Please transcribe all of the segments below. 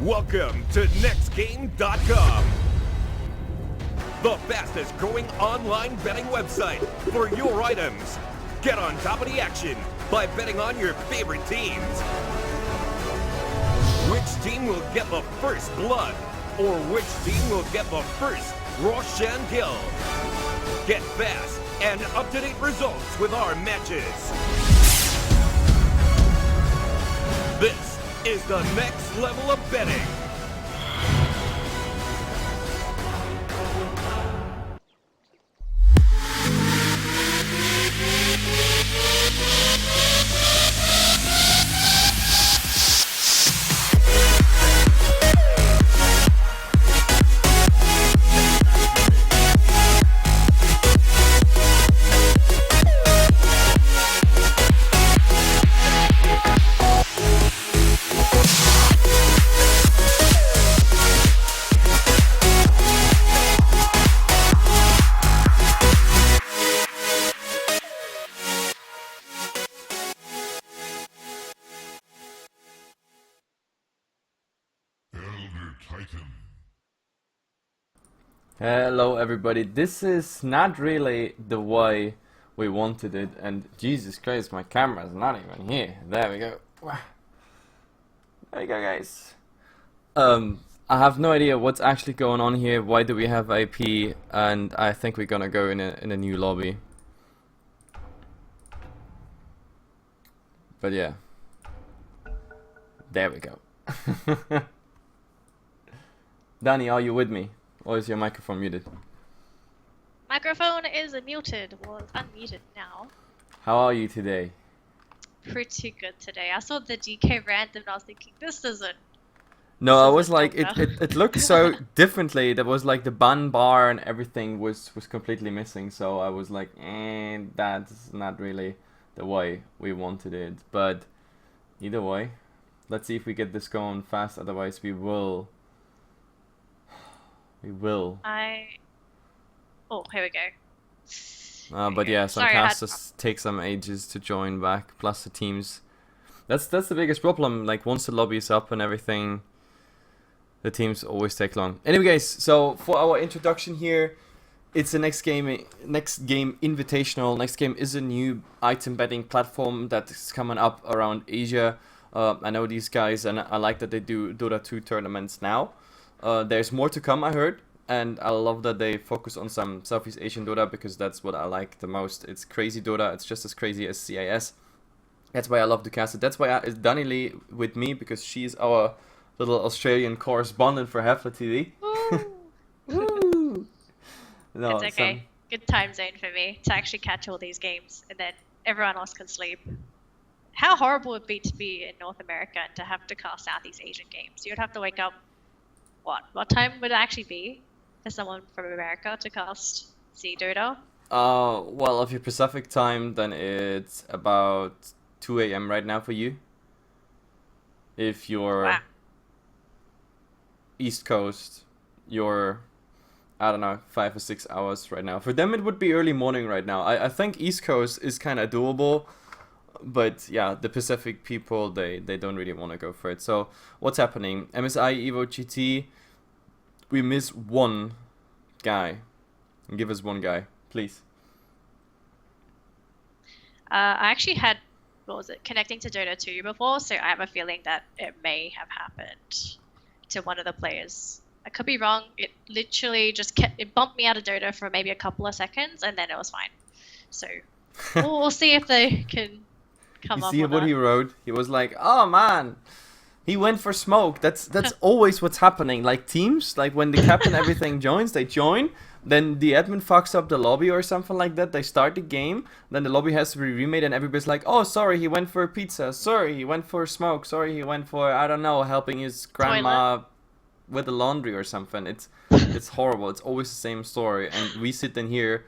Welcome to NXTGame.com, the fastest growing online betting website for your items. Get on top of the action by betting on your favorite teams. Which team will get the first blood, or which team will get the first Roshan kill? Get fast and up-to-date results with our matches. This is the next level of betting. Hello everybody, this is not really the way we wanted it, and Jesus Christ, my camera is not even here. There we go. There you go, guys. I have no idea what's actually going on here. Why do we have IP? And I think we're gonna go in a new lobby. But yeah, there we go. Danny, are you with me? Or is your microphone muted? Microphone is muted. Well, it's unmuted now. How are you today? Pretty good today. I saw the DK random and I was thinking, this isn't. No, I was isn't like, Dota. it looked so differently. There was like the bun bar and everything was completely missing. So I was like, that's not really the way we wanted it. But either way, let's see if we get this going fast. Otherwise, we will. Oh, here we go. But yeah, some Sorry, casters take some ages to join back. Plus the teams. That's the biggest problem. Like once the lobby is up and everything, the teams always take long. Anyway, guys, so for our introduction here, it's the NXTGame Invitational. NXTGame is a new item betting platform that is coming up around Asia. I know these guys, and I like that they do Dota 2 tournaments now. There's more to come, I heard, and I love that they focus on some Southeast Asian Dota because that's what I like the most. It's crazy Dota. It's just as crazy as CIS. That's why I love to cast it. That's why it's Danelie with me, because she's our little Australian correspondent for HeflaTV. Woo! No, It's okay. Good time zone for me to actually catch all these games and then everyone else can sleep. How horrible would it be to be in North America and to have to cast Southeast Asian games? You'd have to wake up. What time would it actually be for someone from America to cast Dota? Well, if you're Pacific time, then it's about 2 a.m. right now for you. If you're East Coast, you're, I don't know, 5 or 6 hours right now. For them, it would be early morning right now. I think East Coast is kind of doable. But yeah, the Pacific people, they don't really want to go for it. So what's happening? MSI.EVO GT, we miss one guy. Give us one guy, please. I actually had, connecting to Dota 2 before, so I have a feeling that it may have happened to one of the players. I could be wrong. It literally just it bumped me out of Dota for maybe a couple of seconds, and then it was fine. So we'll see if they can come up. You see what he wrote? He was like, "Oh man, he went for smoke." That's always what's happening. Like teams, like when the captain everything joins, they join. Then the admin fucks up the lobby or something like that. They start the game. Then the lobby has to be remade, and everybody's like, "Oh, sorry, he went for pizza. Sorry, he went for smoke. Sorry, he went for, I don't know, helping his grandma with the laundry or something." It's horrible. It's always the same story, and we sit in here,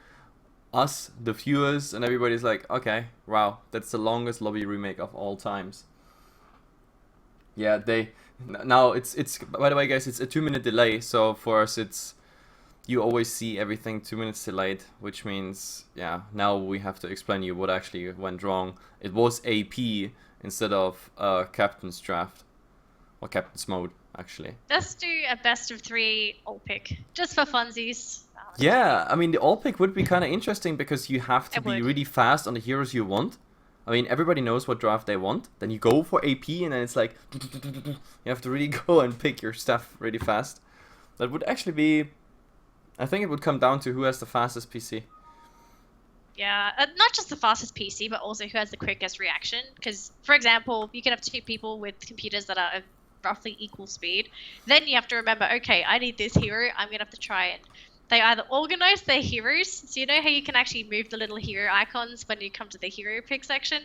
us, the viewers, and everybody's like, okay, wow, that's the longest lobby remake of all times. Yeah, now it's by the way, guys, it's a 2-minute delay, so for us it's you always see everything 2 minutes delayed, which means, yeah, now we have to explain you what actually went wrong. It was AP instead of captain's draft. or Captain's Mode, actually. Let's do a best of 3 all pick, just for funsies. Yeah, I mean, the all pick would be kind of interesting because you have to It be would. really fast on the heroes you want. I mean, everybody knows what draft they want. Then you go for AP, and then it's like you have to really go and pick your stuff really fast. That would actually be. I think it would come down to who has the fastest PC. Yeah, not just the fastest PC, but also who has the quickest reaction. Because, for example, you can have 2 people with computers that are of roughly equal speed. Then you have to remember, okay, I need this hero. I'm gonna have to try and they either organize their heroes. So you know how you can actually move the little hero icons when you come to the hero pick section?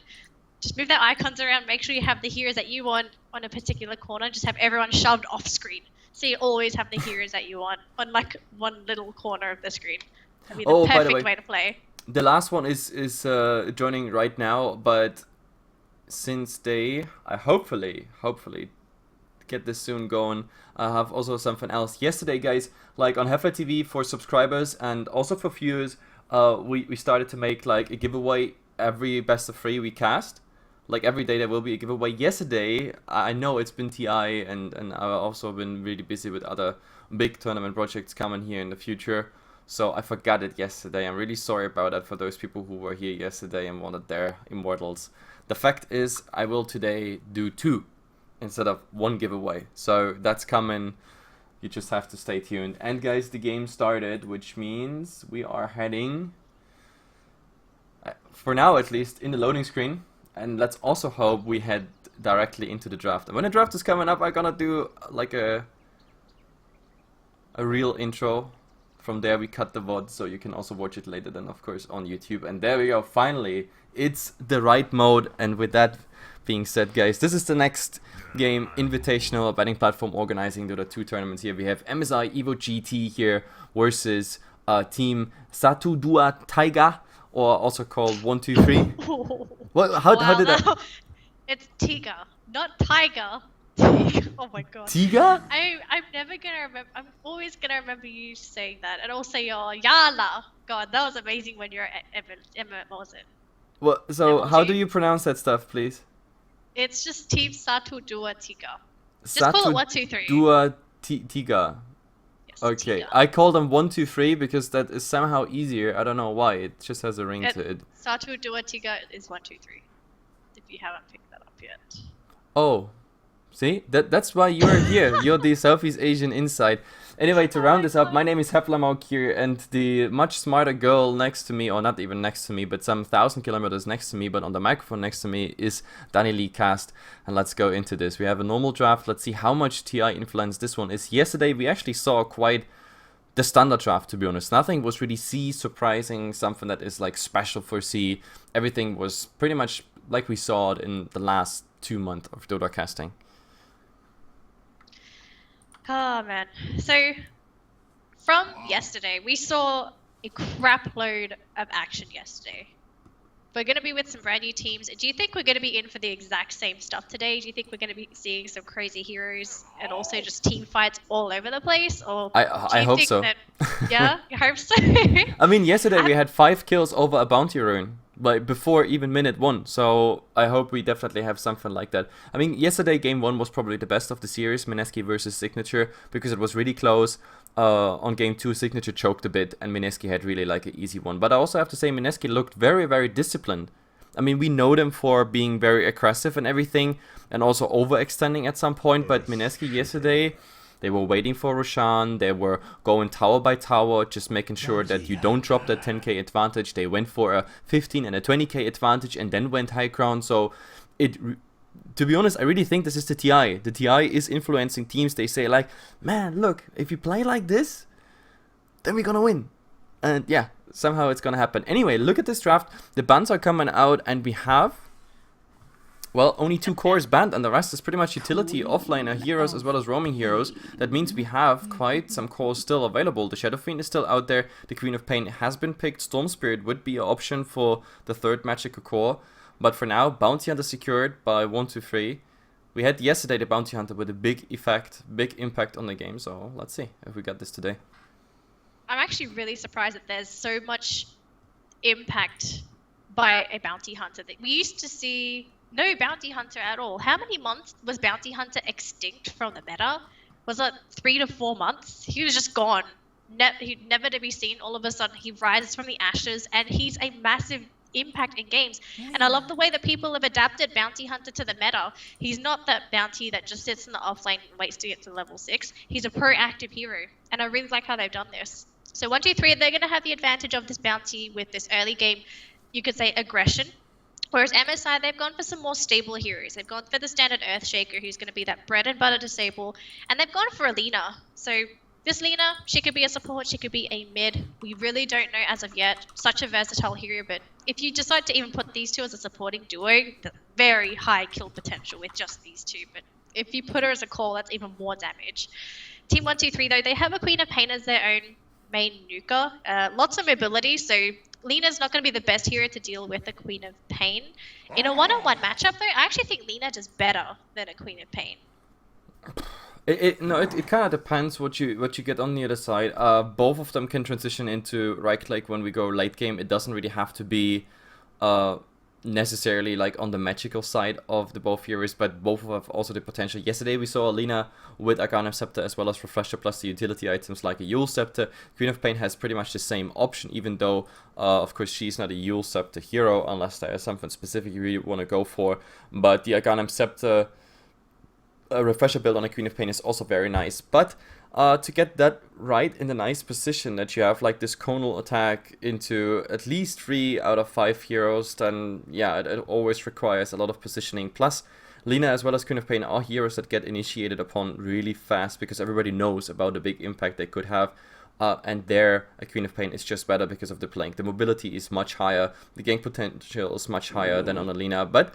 Just move their icons around. Make sure you have the heroes that you want on a particular corner. Just have everyone shoved off screen. So you always have the heroes that you want on like one little corner of the screen. That'd be the by the perfect way to play. The last one is joining right now, but since they hopefully get this soon going, I have also something else. Yesterday, guys, like on HeflaTV for subscribers and also for viewers, we started to make like a giveaway every best of 3 we cast. Like every day there will be a giveaway. Yesterday, I know it's been TI and I've also been really busy with other big tournament projects coming here in the future. So I forgot it yesterday. I'm really sorry about that for those people who were here yesterday and wanted their Immortals. The fact is, I will today do 2 instead of 1 giveaway. So that's coming. You just have to stay tuned. And guys, the game started, which means we are heading, for now at least, in the loading screen. And let's also hope we head directly into the draft. And when the draft is coming up, I'm gonna do like a real intro. From there we cut the VOD, so you can also watch it later then, of course, on YouTube. And there we go, finally, it's the right mode. And with that being said, guys, this is the next game, Invitational, a betting platform organizing Dota 2 tournaments here. We have MSI.EVO GT here versus team Satu Dua Taiga, or also called 123. What? How did that? It's Tiga, not Tiger. Oh my god. Tiga? I'm never gonna remember. I'm always gonna remember you saying that, and also your Yala. God, that was amazing when you're Emma. What was it? Well, so MLG? how do you pronounce that stuff, please? It's just Team Satu Dua Tiga. Just call it 123. Dua Tiga. Yes, Okay, Tiga. I call them 123 because that is somehow easier. I don't know why. It just has a ring to it. Satu Dua Tiga is 123. If you haven't picked that up yet. Oh. See, that's why you're here. You're the Southeast Asian inside. Anyway, to round this up, my name is Heflamoke here, and the much smarter girl next to me, or not even next to me, but some 1,000 kilometers next to me, but on the microphone next to me, is Danelie cast. And let's go into this. We have a normal draft. Let's see how much TI influence this one is. Yesterday, we actually saw quite the standard draft, to be honest. Nothing was really C surprising, something that is like special for C. Everything was pretty much like we saw it in the last 2 months of Dota casting. Oh man. So from yesterday, we saw a crap load of action yesterday. We're going to be with some brand new teams. Do you think we're going to be in for the exact same stuff today? Do you think we're going to be seeing some crazy heroes and also just team fights all over the place? Or I hope so. Yeah, you hope so. I mean, yesterday we had 5 kills over a bounty rune, like before even minute 1. So I hope we definitely have something like that. I mean, yesterday game 1 was probably the best of the series, Mineski versus Signature, because it was really close. On game 2, Signature choked a bit, and Mineski had really like an easy one. But I also have to say, Mineski looked very, very disciplined. I mean, we know them for being very aggressive and everything, and also overextending at some point. But Mineski yesterday, they were waiting for Roshan. They were going tower by tower, just making sure that you don't drop that 10k advantage. They went for a 15 and a 20k advantage, and then went high ground. So to be honest, I really think this is the TI. The TI is influencing teams. They say like, man, look, if you play like this, then we're gonna win. And yeah, somehow it's gonna happen. Anyway, look at this draft. The bans are coming out, and we have, well, only 2 cores banned, and the rest is pretty much utility, offliner heroes, as well as roaming heroes. That means we have quite some cores still available. The Shadow Fiend is still out there. The Queen of Pain has been picked. Storm Spirit would be an option for the 3rd magical core. But for now, Bounty Hunter secured by 123. We had yesterday the Bounty Hunter with a big effect, big impact on the game. So let's see if we got this today. I'm actually really surprised that there's so much impact by a Bounty Hunter. That we used to see no Bounty Hunter at all. How many months was Bounty Hunter extinct from the meta? Was it 3 to 4 months? He was just gone. He'd never to be seen. All of a sudden, he rises from the ashes, and he's a massive impact in games. And I love the way that people have adapted Bounty Hunter to the meta. He's not that bounty that just sits in the offlane and waits to get to level 6. He's a proactive hero, and I really like how they've done this. So 1-2-3, they're going to have the advantage of this bounty with this early game, you could say, aggression. Whereas MSI, they've gone for some more stable heroes. They've gone for the standard Earthshaker, who's going to be that bread and butter disable, and they've gone for a Lina. So this Lina, she could be a support, she could be a mid. We really don't know as of yet. Such a versatile hero, but if you decide to even put these two as a supporting duo, very high kill potential with just these two. But if you put her as a core, that's even more damage. Team 1-2-3, though, they have a Queen of Pain as their own main nuker. Lots of mobility, so Lina's not going to be the best hero to deal with a Queen of Pain. In a one-on-one matchup, though, I actually think Lina does better than a Queen of Pain. It kind of depends what you get on the other side. Both of them can transition into right click when we go late game. It doesn't really have to be necessarily like on the magical side of the both heroes, but both have also the potential. Yesterday we saw Lina with Aghanim Scepter as well as Refresher plus the utility items like a Yule Scepter. Queen of Pain has pretty much the same option, even though of course she's not a Yule Scepter hero unless there is something specific you really want to go for. But the Aghanim Scepter Refresher build on a Queen of Pain is also very nice. But to get that right in the nice position that you have like this conal attack into at least 3 out of 5 heroes, then yeah, it always requires a lot of positioning. Plus, Lina as well as Queen of Pain are heroes that get initiated upon really fast because everybody knows about the big impact they could have. And there, a Queen of Pain is just better because of the plank. The mobility is much higher, the gank potential is much higher than on a Lina, but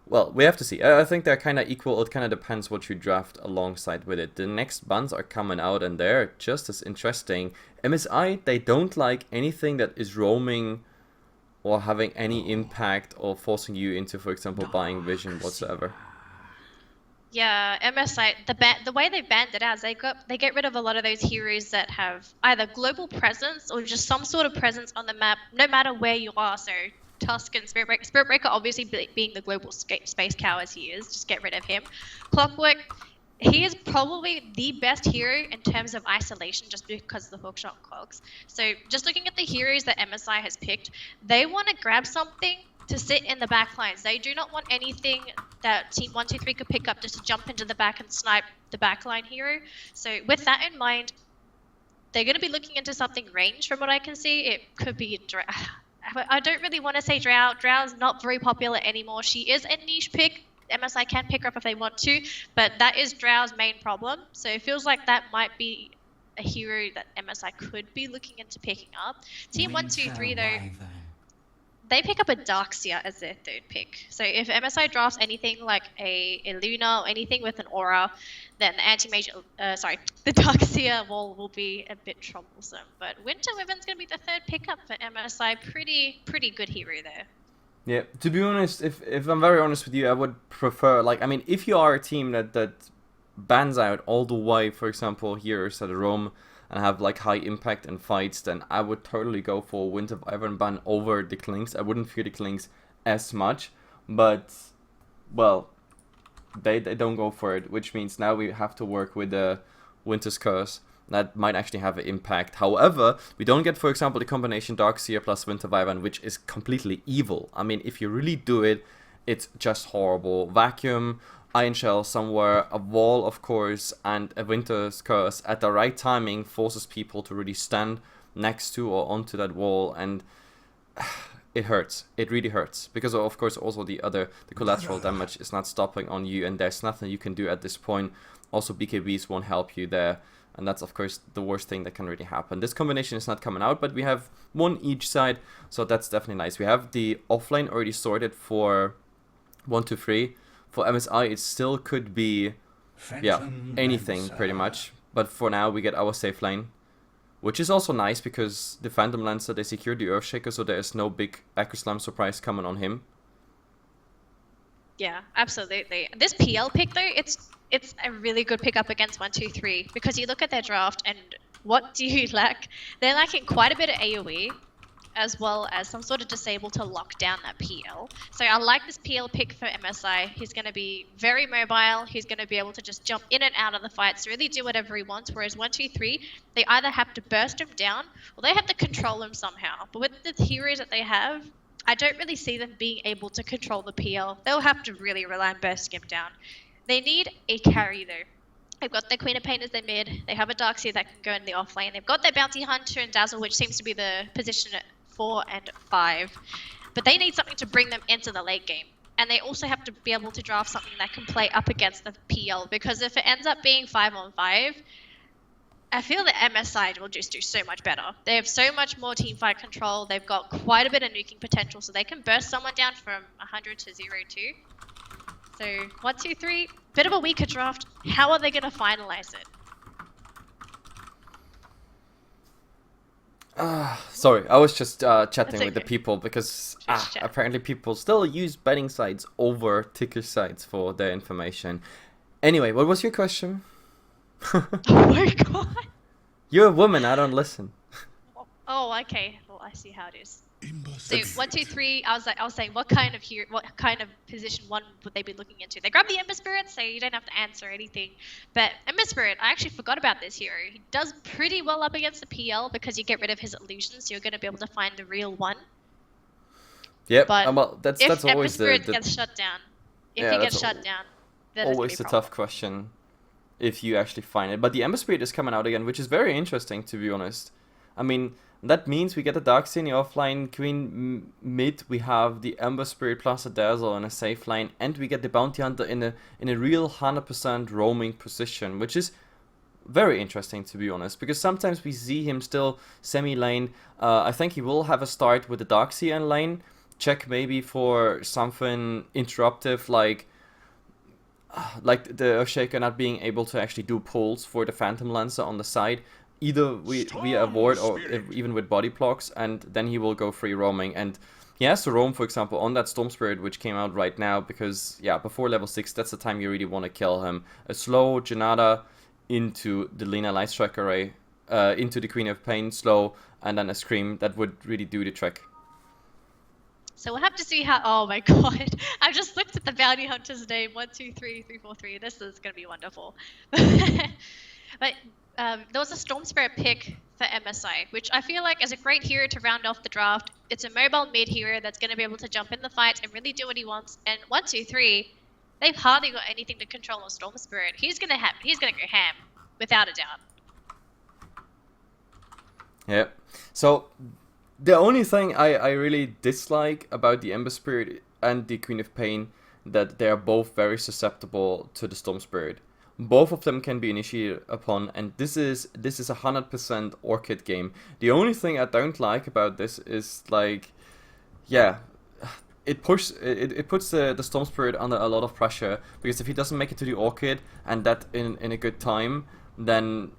well, we have to see. I think they're kind of equal. It kind of depends what you draft alongside with it. The next bans are coming out and they're just as interesting. MSI, they don't like anything that is roaming or having any impact or forcing you into, for example, buying vision whatsoever. Yeah, MSI, the way they've banned it out is they get rid of a lot of those heroes that have either global presence or just some sort of presence on the map, no matter where you are. So Tusk and Spirit Breaker. Spirit Breaker obviously being the global space cow as he is, just get rid of him. Clockwork, he is probably the best hero in terms of isolation just because of the hookshot clogs. So just looking at the heroes that MSI has picked, they want to grab something to sit in the back lines. They do not want anything that Team 1-2-3 could pick up just to jump into the back and snipe the backline hero. So with that in mind, they're going to be looking into something range from what I can see. It could be I don't really want to say Drow. Drow's not very popular anymore. She is a niche pick. MSI can pick her up if they want to, but that is Drow's main problem. So it feels like that might be a hero that MSI could be looking into picking up. Team 1-2-3 though, they pick up a Darkseer as their third pick. So if MSI drafts anything like a Luna or anything with an aura, then the Darkseer will be a bit troublesome. But Winter Wyvern's going to be the third pickup for MSI. Pretty good hero there. Yeah, to be honest, if I'm very honest with you, I would prefer, like, I mean, if you are a team that bans out all the way, for example, heroes that roam and have like high impact in fights, then I would totally go for Winter Wyvern ban over the Klings. I wouldn't fear the Klings as much, but well, they don't go for it, which means now we have to work with the Winter's Curse. That might actually have an impact. However, we don't get, for example, the combination Darkseer plus Winter Wyvern, which is completely evil. I mean, if you really do it, it's just horrible. Vacuum, Iron Shell somewhere, a wall, of course, and a Winter's Curse at the right timing forces people to really stand next to or onto that wall, and it hurts. It really hurts. Because, of course, also the collateral damage is not stopping on you, and there's nothing you can do at this point. Also, BKBs won't help you there. And that's, of course, the worst thing that can really happen. This combination is not coming out, but we have one each side, so that's definitely nice. We have the offlane already sorted for 1-2-3. For MSI, it still could be, yeah, anything pretty much. But for now, we get our safe lane, which is also nice because the Phantom Lancer, they secured the Earthshaker, so there is no big Echo Slam surprise coming on him. Yeah, absolutely. This PL pick, though, it's a really good pickup against 1-2-3 because you look at their draft and what do you lack? They're lacking quite a bit of AoE. as well as some sort of disable to lock down that PL. So I like this PL pick for MSI. He's going to be very mobile. He's going to be able to just jump in and out of the fights, really do whatever he wants. Whereas 123, they either have to burst him down or they have to control him somehow. But with the heroes that they have, I don't really see them being able to control the PL. They'll have to really rely on bursting him down. They need a carry though. They've got their Queen of Pain as their mid. They have a Darkseer that can go in the off lane. They've got their Bounty Hunter and Dazzle, which seems to be the position at 4 and 5. But they need something to bring them into the late game. And they also have to be able to draft something that can play up against the PL. Because if it ends up being 5-on-5, I feel that MSI will just do so much better. They have so much more teamfight control. They've got quite a bit of nuking potential. So they can burst someone down from 100 to 0-2. So 123, bit of a weaker draft. How are they going to finalize it? Sorry, I was just chatting okay. with the people because Chat. apparently people still use betting sites over ticker sites for their information. Anyway, what was your question? Oh my god. You're a woman, I don't listen. Oh, okay. Well, I see how it is. So 123, I was saying, what kind of position one would they be looking into? They grab the Ember Spirit, so you don't have to answer anything. But Ember Spirit, I actually forgot about this hero. He does pretty well up against the PL because you get rid of his illusions, so you're going to be able to find the real one. Yep, But well, that's if Ember always Spirit the gets shut down, then always the tough question if you actually find it. But the Ember Spirit is coming out again, which is very interesting, to be honest. I mean, that means we get the Darkseer in the offline Queen mid, we have the Ember Spirit plus a Dazzle in a safe lane, and we get the Bounty Hunter in a real 100% roaming position, which is very interesting, to be honest, because sometimes we see him still semi-lane. I think he will have a start with the Darkseer in lane, check maybe for something interruptive like the Earthshaker not being able to actually do pulls for the Phantom Lancer on the side. Either we avoid or even with body blocks, and then he will go free roaming. And he has to roam, for example, on that Storm Spirit, which came out right now, because, yeah, before level 6, that's the time you really want to kill him. A slow Janata into the Lina Light Strike Array, into the Queen of Pain, slow, and then a Scream, that would really do the trick. So we'll have to see how. Oh my god! I've just looked at the Bounty Hunter's name. 123-343. This is gonna be wonderful. But there was a Storm Spirit pick for MSI, which I feel like is a great hero to round off the draft. It's a mobile mid hero that's gonna be able to jump in the fights and really do what he wants. And 123, they've hardly got anything to control on Storm Spirit. He's gonna go ham, without a doubt. Yeah. So the only thing I really dislike about the Ember Spirit and the Queen of Pain, that they are both very susceptible to the Storm Spirit. Both of them can be initiated upon, and this is a 100% Orchid game. The only thing I don't like about this is, like, yeah, it puts the Storm Spirit under a lot of pressure, because if he doesn't make it to the Orchid, and that in a good time, then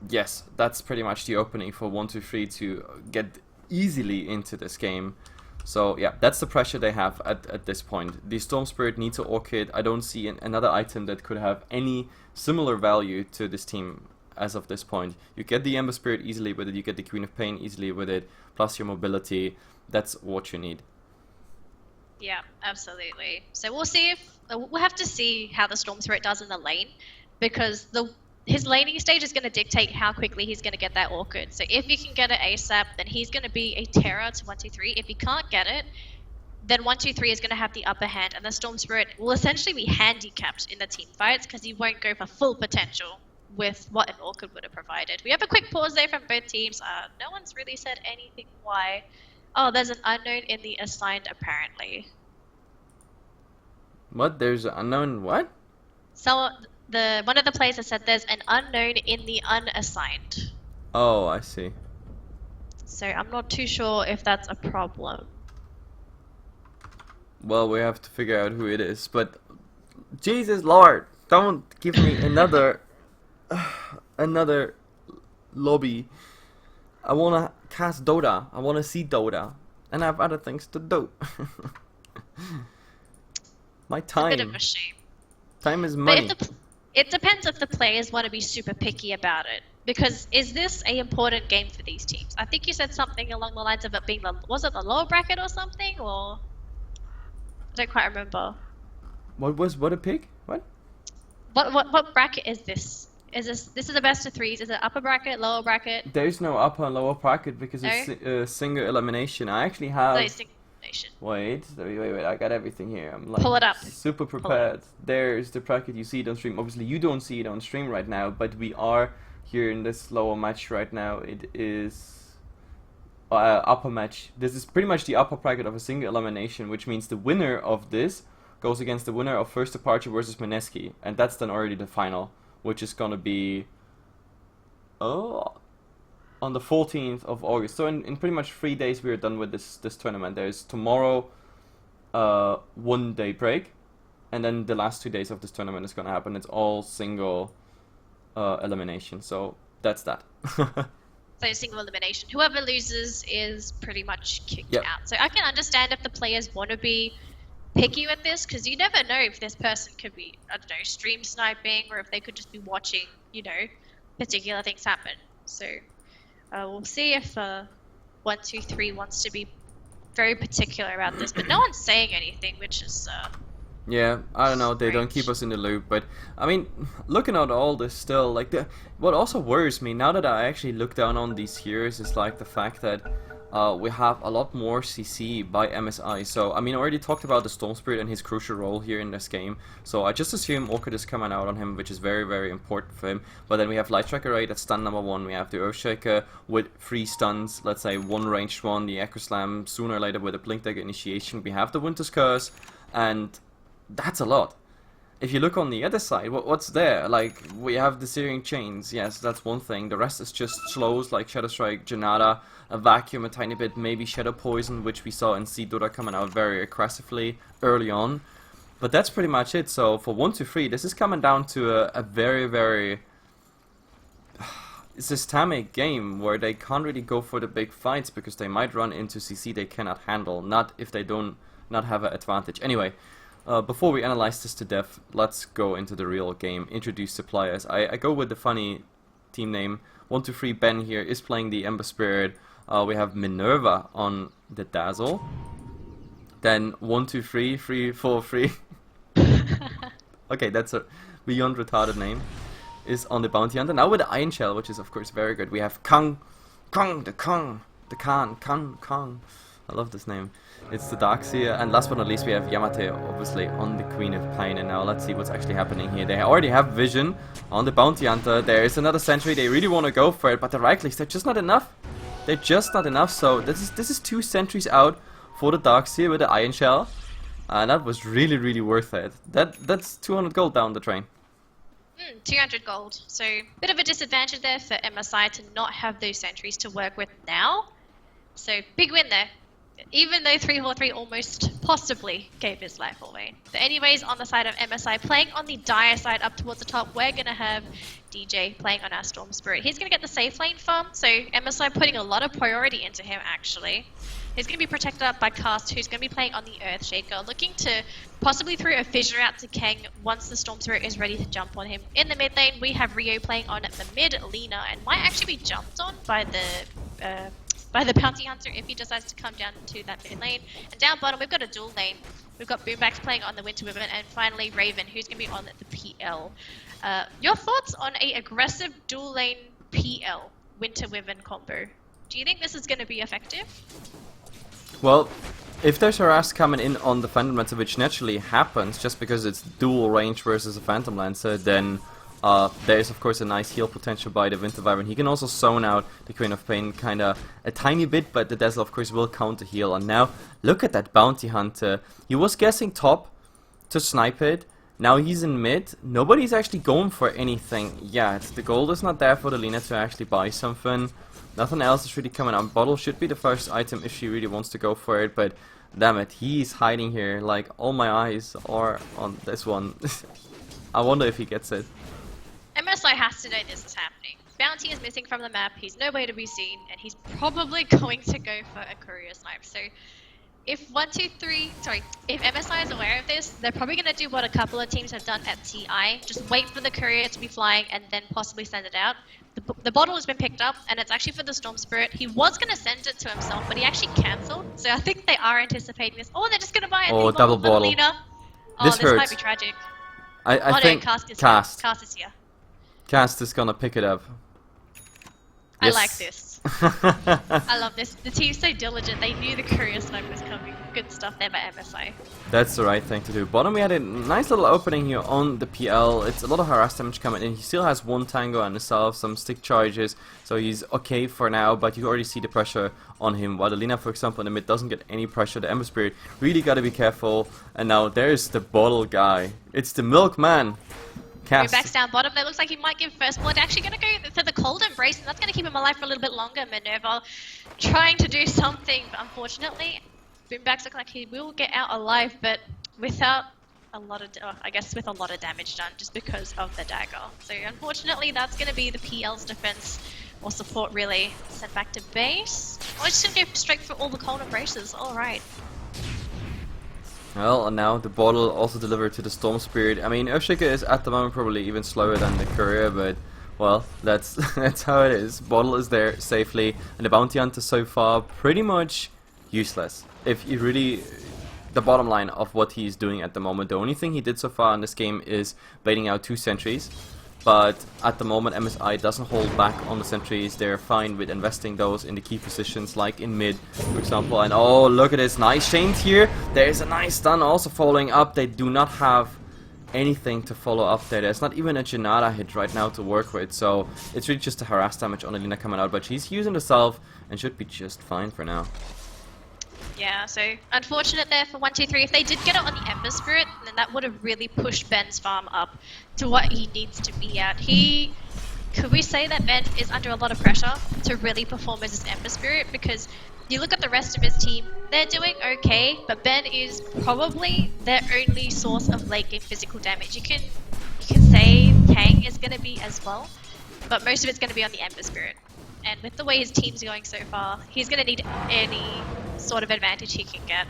yes, that's pretty much the opening for 123 to get easily into this game. So yeah, that's the pressure they have at this point. The Storm Spirit needs an Orchid. I don't see another item that could have any similar value to this team as of this point. You get the Ember Spirit easily with it, you get the Queen of Pain easily with it, plus your mobility. That's what you need. Yeah, absolutely. So we'll see if we'll have to see how the Storm Spirit does in the lane, because his laning stage is going to dictate how quickly he's going to get that Orchid. So if he can get it ASAP, then he's going to be a terror to 123. If he can't get it, then 123 is going to have the upper hand, and the Storm Spirit will essentially be handicapped in the team fights because he won't go for full potential with what an Orchid would have provided. We have a quick pause there from both teams. No one's really said anything why. Oh, there's an unknown in the assigned, apparently. What? There's an unknown what? So one of the players has said there's an unknown in the unassigned. Oh, I see. So I'm not too sure if that's a problem. Well, we have to figure out who it is, but Jesus Lord, don't give me another lobby. I wanna cast Dota. I wanna see Dota, and I have other things to do. My time. It's a bit of a shame. Time is money. it depends if the players want to be super picky about it. Because is this a important game for these teams? I think you said something along the lines of it being was it the lower bracket or something, or I don't quite remember. What a pick? What? What bracket is this? Is this is a best of threes? Is it upper bracket, lower bracket? There's no upper and lower bracket because No? it's single elimination. I actually have. No, single elimination. Wait! I got everything here. I'm like Pull it up. super prepared. There's the bracket. You see it on stream. Obviously, you don't see it on stream right now, but we are here in this lower match right now. It is upper match. This is pretty much the upper bracket of a single elimination, which means the winner of this goes against the winner of First Departure versus Mineski, and that's then already the final, which is gonna be on the 14th of August. So in pretty much 3 days we are done with this tournament. There's tomorrow 1 day break, and then the last 2 days of this tournament is gonna happen. It's all single elimination. So that's that. So single elimination. Whoever loses is pretty much kicked Yep. out. So I can understand if the players want to be picky with this, because you never know if this person could be, I don't know, stream sniping, or if they could just be watching, you know, particular things happen. So we'll see if 123 wants to be very particular about this, but no one's saying anything, which is Yeah, I don't know, they don't keep us in the loop, but I mean, looking at all this still, like, what also worries me, now that I actually look down on these heroes, is like the fact that we have a lot more CC by MSI. So, I mean, I already talked about the Storm Spirit and his crucial role here in this game, so I just assume Orchid is coming out on him, which is very, very important for him. But then we have Light Striker Ray, that's stun number 1, we have the Earthshaker with 3 stuns, let's say 1 ranged one, the Echo Slam sooner or later with a Blink Dagger initiation, we have the Winter's Curse, and that's a lot. If you look on the other side, what's there? Like, we have the Searing Chains, yes, that's one thing. The rest is just slows like Shadow Strike, Janata, a Vacuum a tiny bit, maybe Shadow Poison, which we saw in Dota coming out very aggressively early on. But that's pretty much it. So for 1-3, this is coming down to a very, very systemic game where they can't really go for the big fights because they might run into CC they cannot handle, not if they don't not have an advantage. Anyway, before we analyze this to death, let's go into the real game, introduce the players. I go with the funny team name. 1-3 Ben here is playing the Ember Spirit. We have Minerva on the Dazzle. Then 1-2-3, 3-4-3. Okay, that's a beyond retarded name. Is on the Bounty Hunter. Now with the Iron Shell, which is of course very good. We have Kang. I love this name. It's the Darkseer, and last but not least we have Yamate, obviously, on the Queen of Pain. And now let's see what's actually happening here. They already have Vision on the Bounty Hunter. There is another Sentry. They really want to go for it, but the right clicks, they're just not enough. They're just not enough. So this is 2 Sentries out for the Darkseer with the Iron Shell, and that was really, really worth it. That's 200 gold down the drain. 200 gold. So bit of a disadvantage there for MSI to not have those sentries to work with now. So big win there. Even though 343 almost possibly gave his life away. But anyways, on the side of MSI, playing on the Dire side up towards the top, we're going to have DJ playing on our Storm Spirit. He's going to get the safe lane farm, so MSI putting a lot of priority into him actually. He's going to be protected up by Cast, who's going to be playing on the Earthshaker, looking to possibly throw a Fissure out to Kang once the Storm Spirit is ready to jump on him. In the mid lane, we have Rio playing on the mid Lina, and might actually be jumped on by the Bounty Hunter if he decides to come down to that mid lane. And down bottom, we've got a dual lane. We've got Boombax playing on the Winter Wyvern, and finally Raven, who's going to be on the PL. Your thoughts on a aggressive dual lane PL Winter Wyvern combo? Do you think this is going to be effective? Well, if there's harass coming in on the Phantom Lancer, which naturally happens just because it's dual range versus a Phantom Lancer, then there is of course a nice heal potential by the Winter Wyvern. He can also zone out the Queen of Pain kinda a tiny bit, but the Dazzle of course will counter heal. And now look at that Bounty Hunter. He was guessing top to snipe it. Now he's in mid. Nobody's actually going for anything yet. The gold is not there for the Lina to actually buy something. Nothing else is really coming out. Bottle should be the first item if she really wants to go for it, but damn it, he's hiding here. Like, all my eyes are on this one. I wonder if he gets it. MSI has to know this is happening. Bounty is missing from the map, he's nowhere to be seen, and he's probably going to go for a courier snipe. So if if MSI is aware of this, they're probably going to do what a couple of teams have done at TI. Just wait for the courier to be flying and then possibly send it out. The bottle has been picked up, and it's actually for the Storm Spirit. He was going to send it to himself, but he actually cancelled. So I think they are anticipating this. Oh, they're just going to buy a double bottle. Lina. Oh, This hurts. might be tragic. I think no, Cast is Cast. here. Cast is here. Cast is gonna pick it up. I Yes. like this. I love this. The team's so diligent. They knew the courier snipe was coming. Good stuff there by MSI. That's the right thing to do. Bottom, we had a nice little opening here on the PL. It's a lot of harass damage coming in. He still has one tango on himself, some stick charges, so he's okay for now, but you already see the pressure on him. While the Lina, for example, in the mid doesn't get any pressure. The Ember Spirit really gotta be careful. And now there's the bottle guy. It's the milkman. Cast. Backs down bottom. That looks like he might give first blood. Actually going to go for the cold embrace, and that's going to keep him alive for a little bit longer. Minerva trying to do something, but unfortunately, Boombacks look like he will get out alive, but without a lot of, I guess with a lot of damage done, just because of the dagger. So unfortunately, that's going to be the PL's defense or support really. Sent back to base. Oh, it's just going to go straight for all the cold embraces. All right. Well, and now the bottle also delivered to the Storm Spirit. I mean, Earthshaker is at the moment probably even slower than the courier, but well, that's that's how it is. Bottle is there safely, and the Bounty Hunter so far pretty much useless. If you really, the bottom line of what he's doing at the moment, the only thing he did so far in this game is baiting out 2 sentries. But at the moment, MSI doesn't hold back on the sentries. They're fine with investing those in the key positions, like in mid, for example. And oh, look at this nice chains here. There is a nice stun also following up. They do not have anything to follow up there. There's not even a Janata hit right now to work with. So it's really just a harass damage on Alina coming out. But she's using the self and should be just fine for now. Yeah, so unfortunate there for 1-2-3. If they did get it on the Ember Spirit, then that would have really pushed Ben's farm up to what he needs to be at. Could we say that Ben is under a lot of pressure to really perform as his Ember Spirit? Because you look at the rest of his team, they're doing okay, but Ben is probably their only source of late game physical damage. You can say Kang is going to be as well, but most of it's going to be on the Ember Spirit. And with the way his team's going so far, he's going to need any sort of advantage he can get.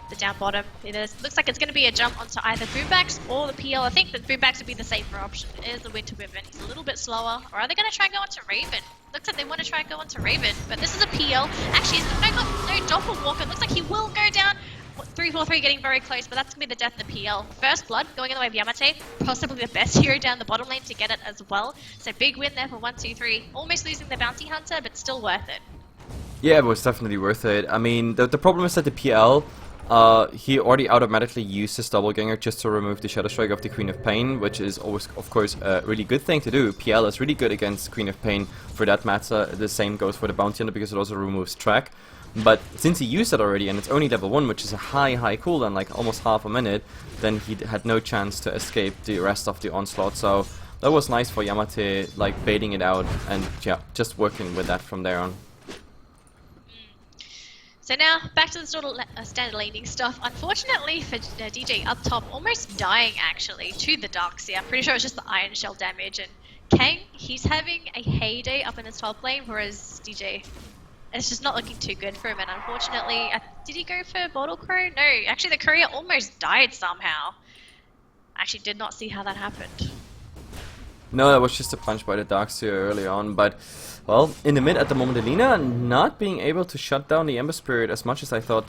The down bottom, looks like it's going to be a jump onto either Boombacks or the PL. I think that Boombacks would be the safer option. It is the Winter Women. He's a little bit slower. Or are they going to try and go onto Raven? Looks like they want to try and go onto Raven, but this is a PL. Actually, no Doppelwalker. Looks like he will go down. 3-4-3 getting very close, but that's going to be the death of the PL. First blood going in the way of Yamate, possibly the best hero down the bottom lane to get it as well. So big win there for 1-2-3. Almost losing the Bounty Hunter, but still worth it. Yeah, it was definitely worth it. I mean, the problem is that the PL, he already automatically used his doppelganger just to remove the Shadow Strike of the Queen of Pain, which is always, of course, a really good thing to do. PL is really good against Queen of Pain for that matter. The same goes for the Bounty Hunter because it also removes track. But since he used it already and it's only level 1, which is a high cooldown, like almost half a minute, then he had no chance to escape the rest of the onslaught. So that was nice for Yamate, like baiting it out and yeah, just working with that from there on. So now, back to the sort of standard laning stuff. Unfortunately for DJ up top, almost dying actually to the Darkseer. I'm pretty sure it was just the Iron Shell damage. And Kang, he's having a heyday up in his top lane, whereas DJ, it's just not looking too good for him. And unfortunately, did he go for Bottle Crow? No, actually the courier almost died somehow. Actually did not see how that happened. No, that was just a punch by the Darkseer early on, but well, in the mid at the moment, Alina not being able to shut down the Ember Spirit as much as I thought.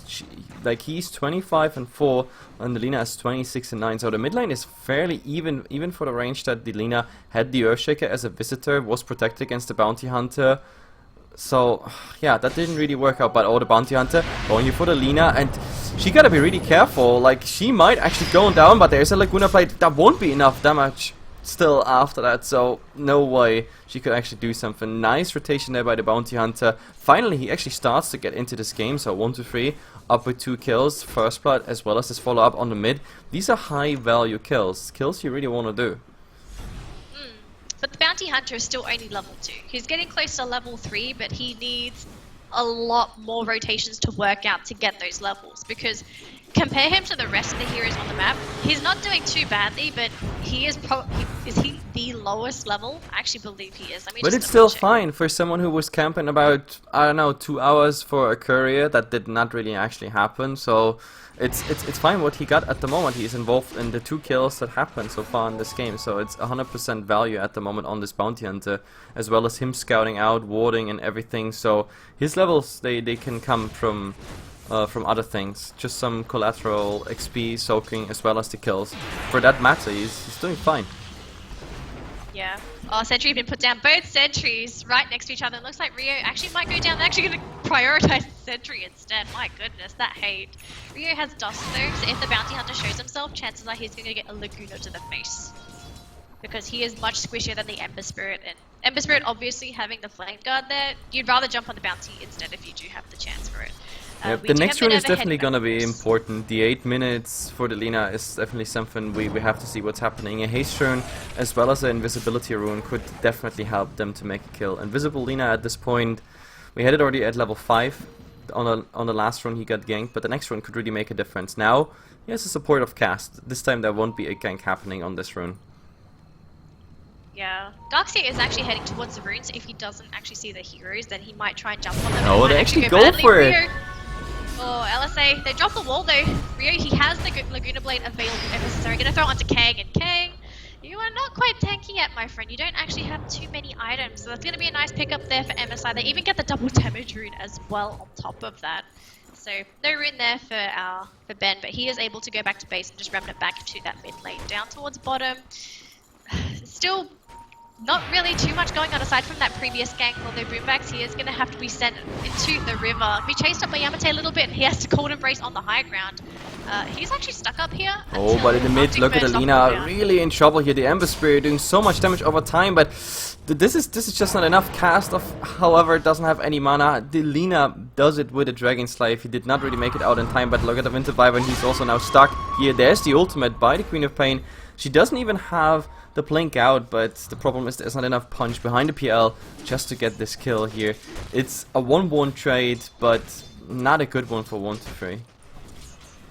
Like he's 25-4 and Alina is 26-9, so the mid lane is fairly even for the range that Alina had the Earthshaker as a visitor, was protected against the Bounty Hunter. So yeah, that didn't really work out. But oh, the Bounty Hunter going here for the Lina, and she gotta be really careful. Like she might actually go down, but there's a Laguna Plate. That won't be enough damage still after that, so no way she could actually do something. Nice rotation there by the Bounty Hunter. Finally, he actually starts to get into this game, so 1-2-3, up with 2 kills, first blood, as well as his follow-up on the mid. These are high-value kills you really want to do. But the Bounty Hunter is still only level 2. He's getting close to level 3, but he needs a lot more rotations to work out to get those levels, because compare him to the rest of the heroes on the map, he's not doing too badly, but he is the lowest level? I actually believe he is. Let me But just it's still double check. fine for someone who was camping about, I don't know, 2 hours for a courier. That did not really actually happen. So it's fine what he got at the moment. He's involved in the 2 kills that happened so far in this game. So it's 100% value at the moment on this bounty hunter, as well as him scouting out, warding and everything. So his levels, they can come from other things. Just some collateral XP soaking as well as the kills. For that matter, he's doing fine. Yeah. Oh, sentry been put down. Both sentries right next to each other. It looks like Rio actually might go down. They're actually going to prioritize the sentry instead. My goodness, that hate. Rio has dust though, so if the bounty hunter shows himself, chances are he's going to get a Laguna to the face. Because he is much squishier than the Ember Spirit. And Ember Spirit obviously having the flame guard there, you'd rather jump on the bounty instead if you do have the chance for it. Yep, We the do next have run is Minerva definitely gonna be headbangers. important. The 8 minutes for the Lina is definitely something we have to see what's happening. A haste rune as well as an invisibility rune could definitely help them to make a kill. Invisible Lina at this point, we had it already at level 5. On the last run he got ganked, but the next run could really make a difference. Now he has a supportive cast. This time there won't be a gank happening on this rune. Yeah. Darkseer is actually heading towards the runes. If he doesn't actually see the heroes, then he might try and jump on them. Oh, It they might actually go go badly. for it. Rio. Oh, LSA. They drop the wall though. Rio, he has the Laguna Blade available if necessary. Gonna throw it onto Kang, and Kang, you are not quite tanky yet, my friend. You don't actually have too many items, so that's gonna be a nice pickup there for MSI. They even get the double damage rune as well on top of that. So no rune there for Ben, but he is able to go back to base and just remnant back to that mid lane down towards bottom. Still not really too much going on aside from that previous gank, although Boombacks he is going to have to be sent into the river. Be chased up by Yamate a little bit, he has to cold embrace on the high ground. He's actually stuck up here. Oh, but in the mid, look at Alina, really in trouble here. The Ember Spirit doing so much damage over time, but this is just not enough. Cast off, however, doesn't have any mana. The Lina does it with a Dragon Slave. He did not really make it out in time, but look at the Winter Viper, and he's also now stuck here. There's the ultimate by the Queen of Pain. She doesn't even have the blink out, but the problem is there's not enough punch behind the PL just to get this kill here. It's a 1-1 trade, but not a good one for 1-3.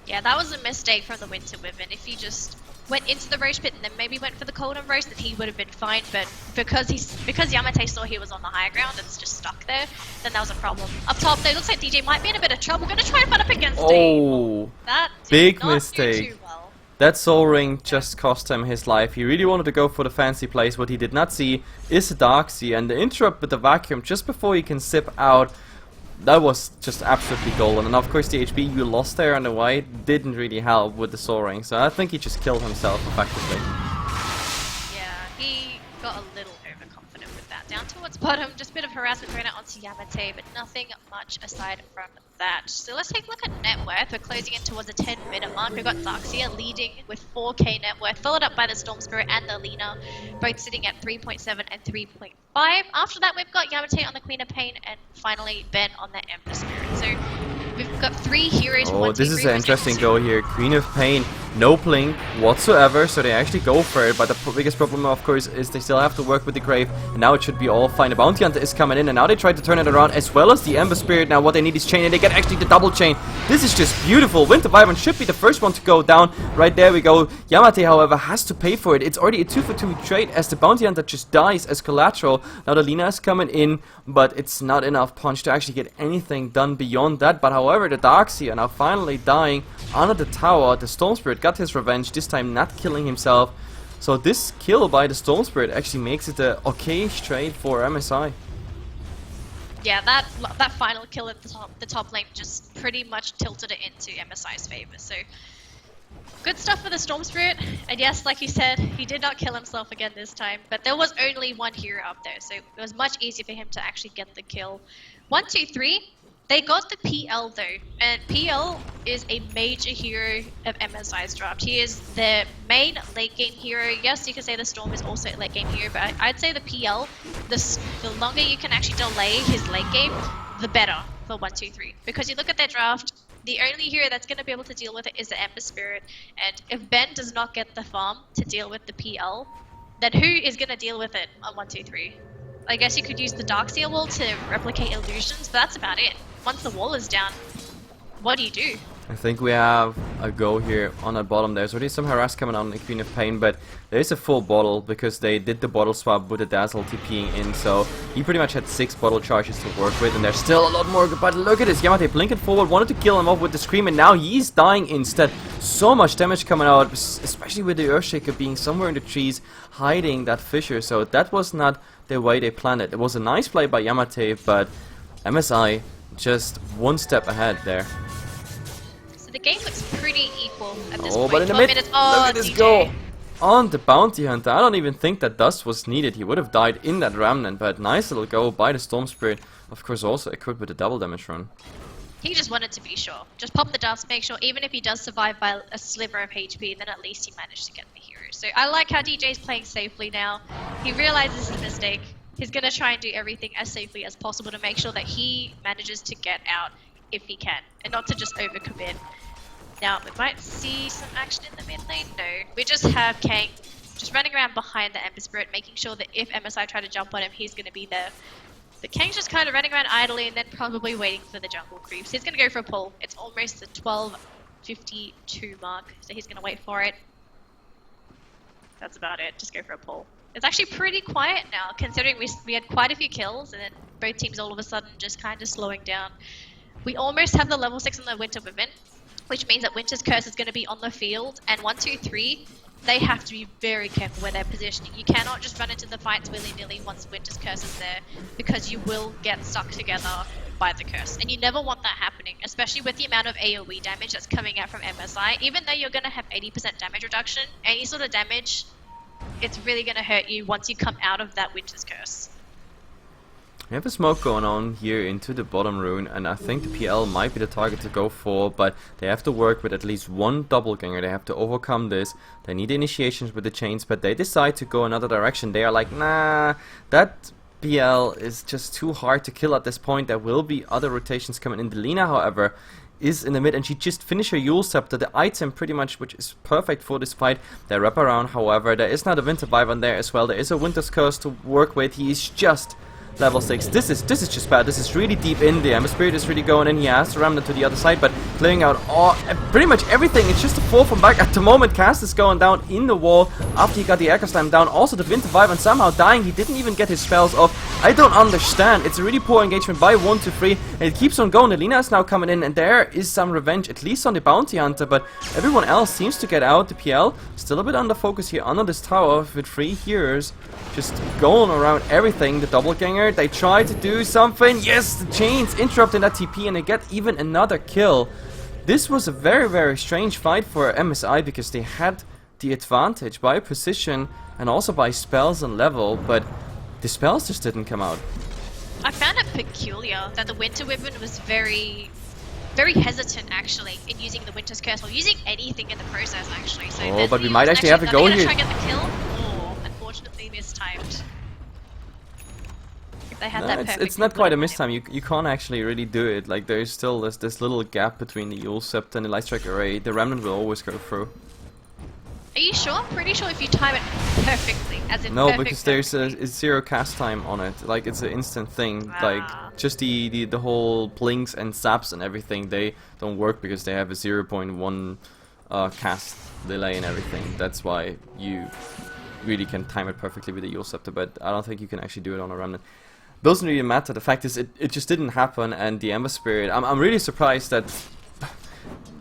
Yeah, that was a mistake from the Winter Wyvern. If he just went into the Roche Pit and then maybe went for the Cold Embrace, then he would have been fine. But because Yamate saw he was on the higher ground and it's just stuck there, then that was a problem. Up top, though, looks like DJ might be in a bit of trouble. Gonna try and fight up against Oh, that did big not do mistake. too well. That Soul Ring just cost him his life. He really wanted to go for the fancy plays. What he did not see is a Darkseer, and the interrupt with the vacuum just before he can sip out, that was just absolutely golden. And of course the HP you lost there on the white didn't really help with the Soul Ring, so I think he just killed himself effectively. Yeah, he got a little overconfident with that. Down towards bottom, just a bit of harassment thrown out onto Yamate, but nothing much aside from that. So let's take a look at net worth. We're closing in towards the 10-minute mark. We've got Darkseer leading with 4k net worth, followed up by the Storm Spirit and the Lina, both sitting at 3.7 and 3.5. After that, we've got Yamate on the Queen of Pain, and finally Ben on the Ember Spirit. So we've got 3 heroes. Oh, this is an interesting go here. Queen of Pain, no blink whatsoever, so they actually go for it. But the biggest problem, of course, is they still have to work with the Grave. And now it should be all fine. The Bounty Hunter is coming in, and now they try to turn it around as well as the Ember Spirit. Now what they need is chain, and they get actually the double chain. This is just beautiful. Winter Wyvern should be the first one to go down. Right there we go. Yamate, however, has to pay for it. It's already a 2-for-2 trade as the Bounty Hunter just dies as collateral. Now the Lina is coming in, but it's not enough punch to actually get anything done beyond that. But however, the Darkseer now finally dying under the tower. The Storm Spirit got his revenge, this time not killing himself. So this kill by the Storm Spirit actually makes it a okay-ish trade for MSI. Yeah, that final kill at the top lane just pretty much tilted it into MSI's favor. So good stuff for the Storm Spirit. And yes, like you said, he did not kill himself again this time, but there was only one hero up there, so it was much easier for him to actually get the kill. 1, 2, 3. They got the PL though, and PL is a major hero of MSI's draft. He is their main late game hero. Yes, you can say the Storm is also a late game hero, but I'd say the PL, the longer you can actually delay his late game, the better for 1, 2, 3. Because you look at their draft, the only hero that's going to be able to deal with it is the Ember Spirit. And if Ben does not get the farm to deal with the PL, then who is going to deal with it on 1, 2, 3? I guess you could use the Darkseer wall to replicate illusions, but that's about it. Once the wall is down, what do you do? I think we have a go here on the bottom. There's already some harass coming on the Queen of Pain, but there is a full bottle because they did the bottle swap with the Dazzle TPing in, so he pretty much had 6 bottle charges to work with, and there's still a lot more. But look at this, Yamate blinking forward, wanted to kill him off with the Scream, and now he's dying instead. So much damage coming out, especially with the Earthshaker being somewhere in the trees, hiding that fissure, so that was not the way they planned it. It was a nice play by Yamate, but MSI just one step ahead there. The game looks pretty equal at this Oh, point. but in the 12 mid, minutes. Oh, look at this DJ. goal on the Bounty Hunter. I don't even think that dust was needed. He would have died in that Remnant, but nice little go by the Storm Spirit. Of course, also equipped with a double damage run. He just wanted to be sure. Just pop the dust, make sure even if he does survive by a sliver of HP, then at least he managed to get the hero. So I like how DJ's playing safely now. He realizes his mistake. He's going to try and do everything as safely as possible to make sure that he manages to get out if he can, and not to just overcommit. Now, we might see some action in the mid lane. No, we just have Kang just running around behind the Ember Spirit, making sure that if MSI try to jump on him, he's going to be there. But Kang's just kind of running around idly and then probably waiting for the jungle creeps. He's going to go for a pull. It's almost the 12:52 mark, so he's going to wait for it. That's about it. Just go for a pull. It's actually pretty quiet now, considering we had quite a few kills, and then both teams all of a sudden just kind of slowing down. We almost have the level 6 on the Winter Women, which means that Winter's Curse is going to be on the field, and 1, 2, 3, they have to be very careful where they're positioning. You cannot just run into the fights willy-nilly once Winter's Curse is there, because you will get stuck together by the curse, and you never want that happening, especially with the amount of AoE damage that's coming out from MSI. Even though you're going to have 80% damage reduction, any sort of damage, it's really going to hurt you once you come out of that Winter's Curse. We have a smoke going on here into the bottom rune, and I think the PL might be the target to go for, but they have to work with at least one doppelganger. They have to overcome this. They need initiations with the chains, but they decide to go another direction. They are like, nah, that PL is just too hard to kill at this point. There will be other rotations coming in. Delina, however, is in the mid, and she just finished her Yule Scepter, the item pretty much which is perfect for this fight. They wrap around, however, there is not a Winter Wyvern there as well. There is a Winter's Curse to work with. He is just level 6. This is just bad. This is really deep in there. Ember Spirit is really going in. He has to ram them to the other side, but clearing out all, pretty much everything. It's just a fall from back. At the moment, Cast is going down in the wall after he got the Echo Slam down. Also, the Winter Wyvern somehow dying. He didn't even get his spells off. I don't understand. It's a really poor engagement by 1 to 3, and it keeps on going. Alina is now coming in, and there is some revenge, at least on the Bounty Hunter, but everyone else seems to get out. The PL still a bit under focus here under this tower with 3 healers just going around everything. The doppelganger, they try to do something. Yes, the chains interrupting that TP, and they get even another kill. This was a very, very strange fight for MSI because they had the advantage by position and also by spells and level, but the spells just didn't come out. I found it peculiar that the Winter Women was very hesitant actually in using the Winter's Curse or using anything in the process actually. So oh, but we might actually have a go here. Try and get the kill. Oh, unfortunately mistimed. If they had that perfect, it's not quite a mistime. You can't actually really do it. Like there's still this little gap between the Yule Scepter and the Light Strike Array. The Remnant will always go through. Are you sure? I'm pretty sure if you time it perfectly, as in no, because there's a 0 cast time on it. Like it's an instant thing. Like just the whole blinks and zaps and everything, they don't work because they have a 0.1 cast delay and everything. That's why you really can time it perfectly with the Yule Scepter, but I don't think you can actually do it on a Remnant. Doesn't really matter. The fact is, it just didn't happen, and the Ember Spirit. I'm really surprised that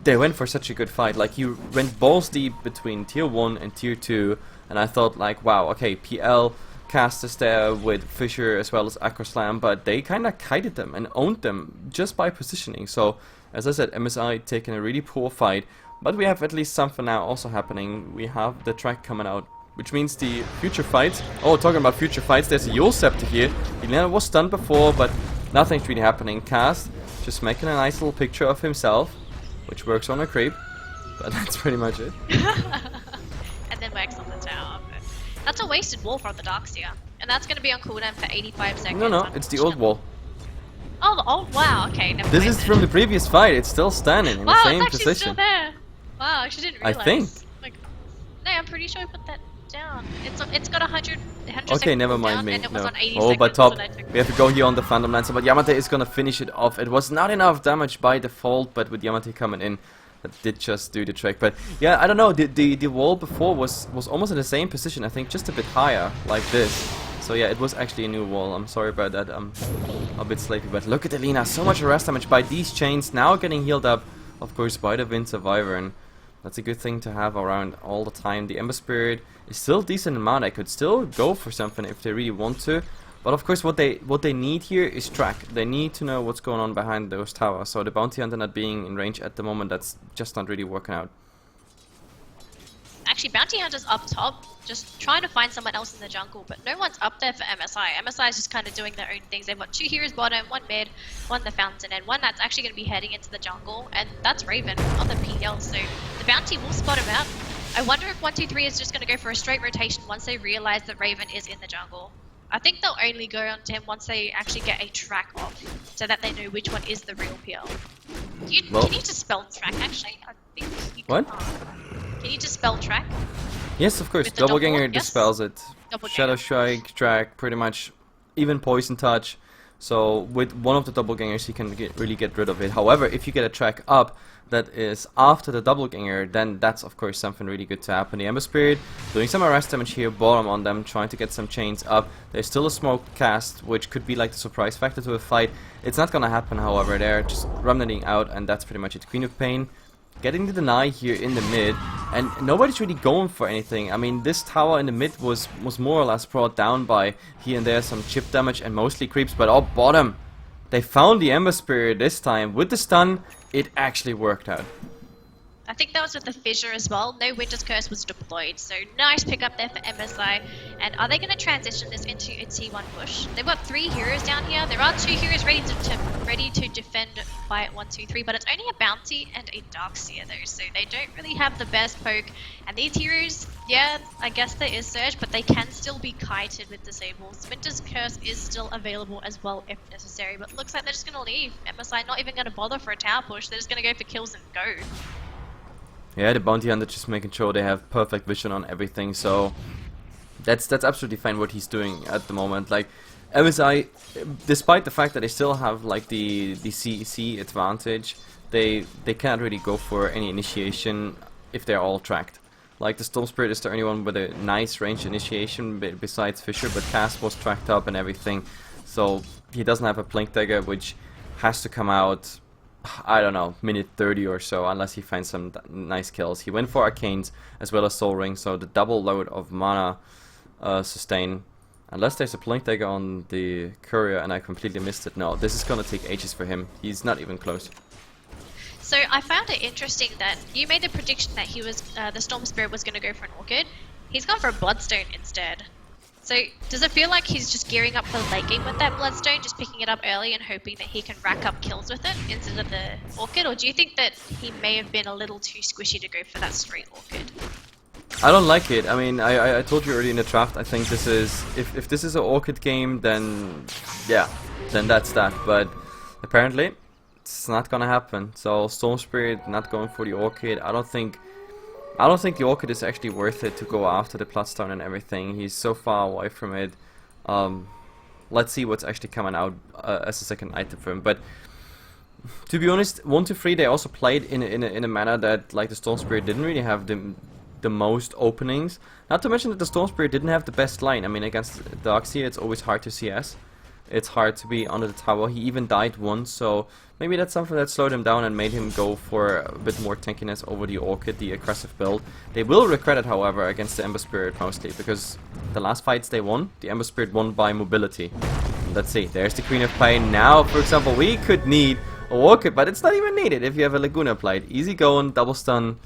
they went for such a good fight. Like, you went balls deep between tier 1 and tier 2, and I thought like, wow, okay, PL cast is there with Fissure as well as Acro Slam, but they kind of kited them and owned them just by positioning. So, as I said, MSI taking a really poor fight, but we have at least something now also happening. We have the track coming out, which means the future fights. Oh, talking about future fights, there's a Yule Scepter here. He was stunned before, but nothing's really happening. Cast just making a nice little picture of himself, which works on a creep, but that's pretty much it. And then works on the tower. That's a wasted wall from the Darkseer, and that's going to be on cooldown for 85 seconds. No, it's the old wall. Oh, the old, wow, okay. Never this mind is then. from the previous fight. It's still standing in the same it's actually position. still there. Wow, I actually didn't realize. I think. Like, no, I'm pretty sure I put that down. It's got 100 Okay, seconds never cooldown, mind me. and it was No. on 80 Oh, but seconds top. when I took We have to go here on the Phantom Lancer, but Yamate is gonna finish it off. It was not enough damage by default, but with Yamate coming in, that did just do the trick. But yeah, I don't know. The wall before was almost in the same position. I think just a bit higher, like this. So yeah, it was actually a new wall. I'm sorry about that. I'm a bit sleepy, but look at Alina. So much arrest damage by these chains. Now getting healed up, of course, by the Wind Survivor, and that's a good thing to have around all the time. The Ember Spirit is still decent amount. They could still go for something if they really want to. But of course what they need here is track. They need to know what's going on behind those towers. So the Bounty Hunter not being in range at the moment, that's just not really working out. Actually, Bounty Hunter's up top, just trying to find someone else in the jungle, but no one's up there for MSI. MSI is just kind of doing their own things. They've got 2 heroes bottom, 1 mid, 1 the Fountain, and 1 that's actually going to be heading into the jungle, and that's Raven on the PL, so the Bounty will spot him out. I wonder if 1-2-3 is just going to go for a straight rotation once they realize that Raven is in the jungle. I think they'll only go on to him once they actually get a track off, so that they know which one is the real PL. Can you just spell track, actually? I think you can. What? Can you just spell track? Yes, of course. With the Doppelganger double, yes. dispels it. Doppelganger. Shadow Strike, Drag, pretty much, even Poison Touch. So with one of the Doppelgangers, you can really get rid of it. However, if you get a track up that is after the Doppelganger, then that's of course something really good to happen. The Ember Spirit doing some arrest damage here, bottom on them, trying to get some chains up. There's still a smoke cast, which could be like the surprise factor to a fight. It's not gonna happen, however. They're just remnanting out, and that's pretty much it. Queen of Pain getting the deny here in the mid, and nobody's really going for anything. I mean, this tower in the mid was more or less brought down by here and there some chip damage and mostly creeps, but oh, bottom, they found the Ember Spirit this time. With the stun, it actually worked out. I think that was with the Fissure as well. No Winter's Curse was deployed, so nice pickup there for MSI. And are they going to transition this into a T1 push? They've got 3 heroes down here. There are 2 heroes ready to defend by 1-2-3, but it's only a Bounty and a Darkseer though, so they don't really have the best poke. And these heroes, yeah, I guess there is Surge, but they can still be kited with disables. Winter's Curse is still available as well if necessary, but looks like they're just going to leave. MSI not even going to bother for a tower push. They're just going to go for kills and go. Yeah, the Bounty Hunter just making sure they have perfect vision on everything, so that's absolutely fine what he's doing at the moment. Like, MSI, despite the fact that they still have like the CEC advantage, they can't really go for any initiation if they're all tracked. Like, the Storm Spirit is the only one with a nice range initiation besides Fissure, but Cass was tracked up and everything, so he doesn't have a Blink Dagger, which has to come out, I don't know, minute 30 or so, unless he finds some nice kills. He went for Arcanes as well as Soul Ring, so the double load of mana sustain. Unless there's a Blink Dagger on the Courier and I completely missed it. No, this is gonna take ages for him. He's not even close. So I found it interesting that you made the prediction that he was the Storm Spirit was going to go for an Orchid. He's gone for a Bloodstone instead. So does it feel like he's just gearing up for the late game with that Bloodstone, just picking it up early and hoping that he can rack up kills with it instead of the Orchid? Or do you think that he may have been a little too squishy to go for that straight Orchid? I don't like it. I mean, I told you earlier in the draft, I think this is, if this is an Orchid game, then yeah, then that's that. But apparently, it's not gonna happen. So Storm Spirit not going for the Orchid. I don't think the Orchid is actually worth it to go after the Bloodstone and everything. He's so far away from it. Let's see what's actually coming out as a second item for him. But to be honest, 1-3 they also played in a manner that, like, the Storm Spirit didn't really have the most openings. Not to mention that the Storm Spirit didn't have the best line. I mean, against Darkseer it's always hard to CS. It's hard to be under the tower. He even died once, so maybe that's something that slowed him down and made him go for a bit more tankiness over the Orchid, the aggressive build. They will regret it, however, against the Ember Spirit mostly, because the last fights they won, the Ember Spirit won by mobility. Let's see, there's the Queen of Pain. Now, for example, we could need a Orchid, but it's not even needed if you have a Laguna Plate. Easy going, double stun,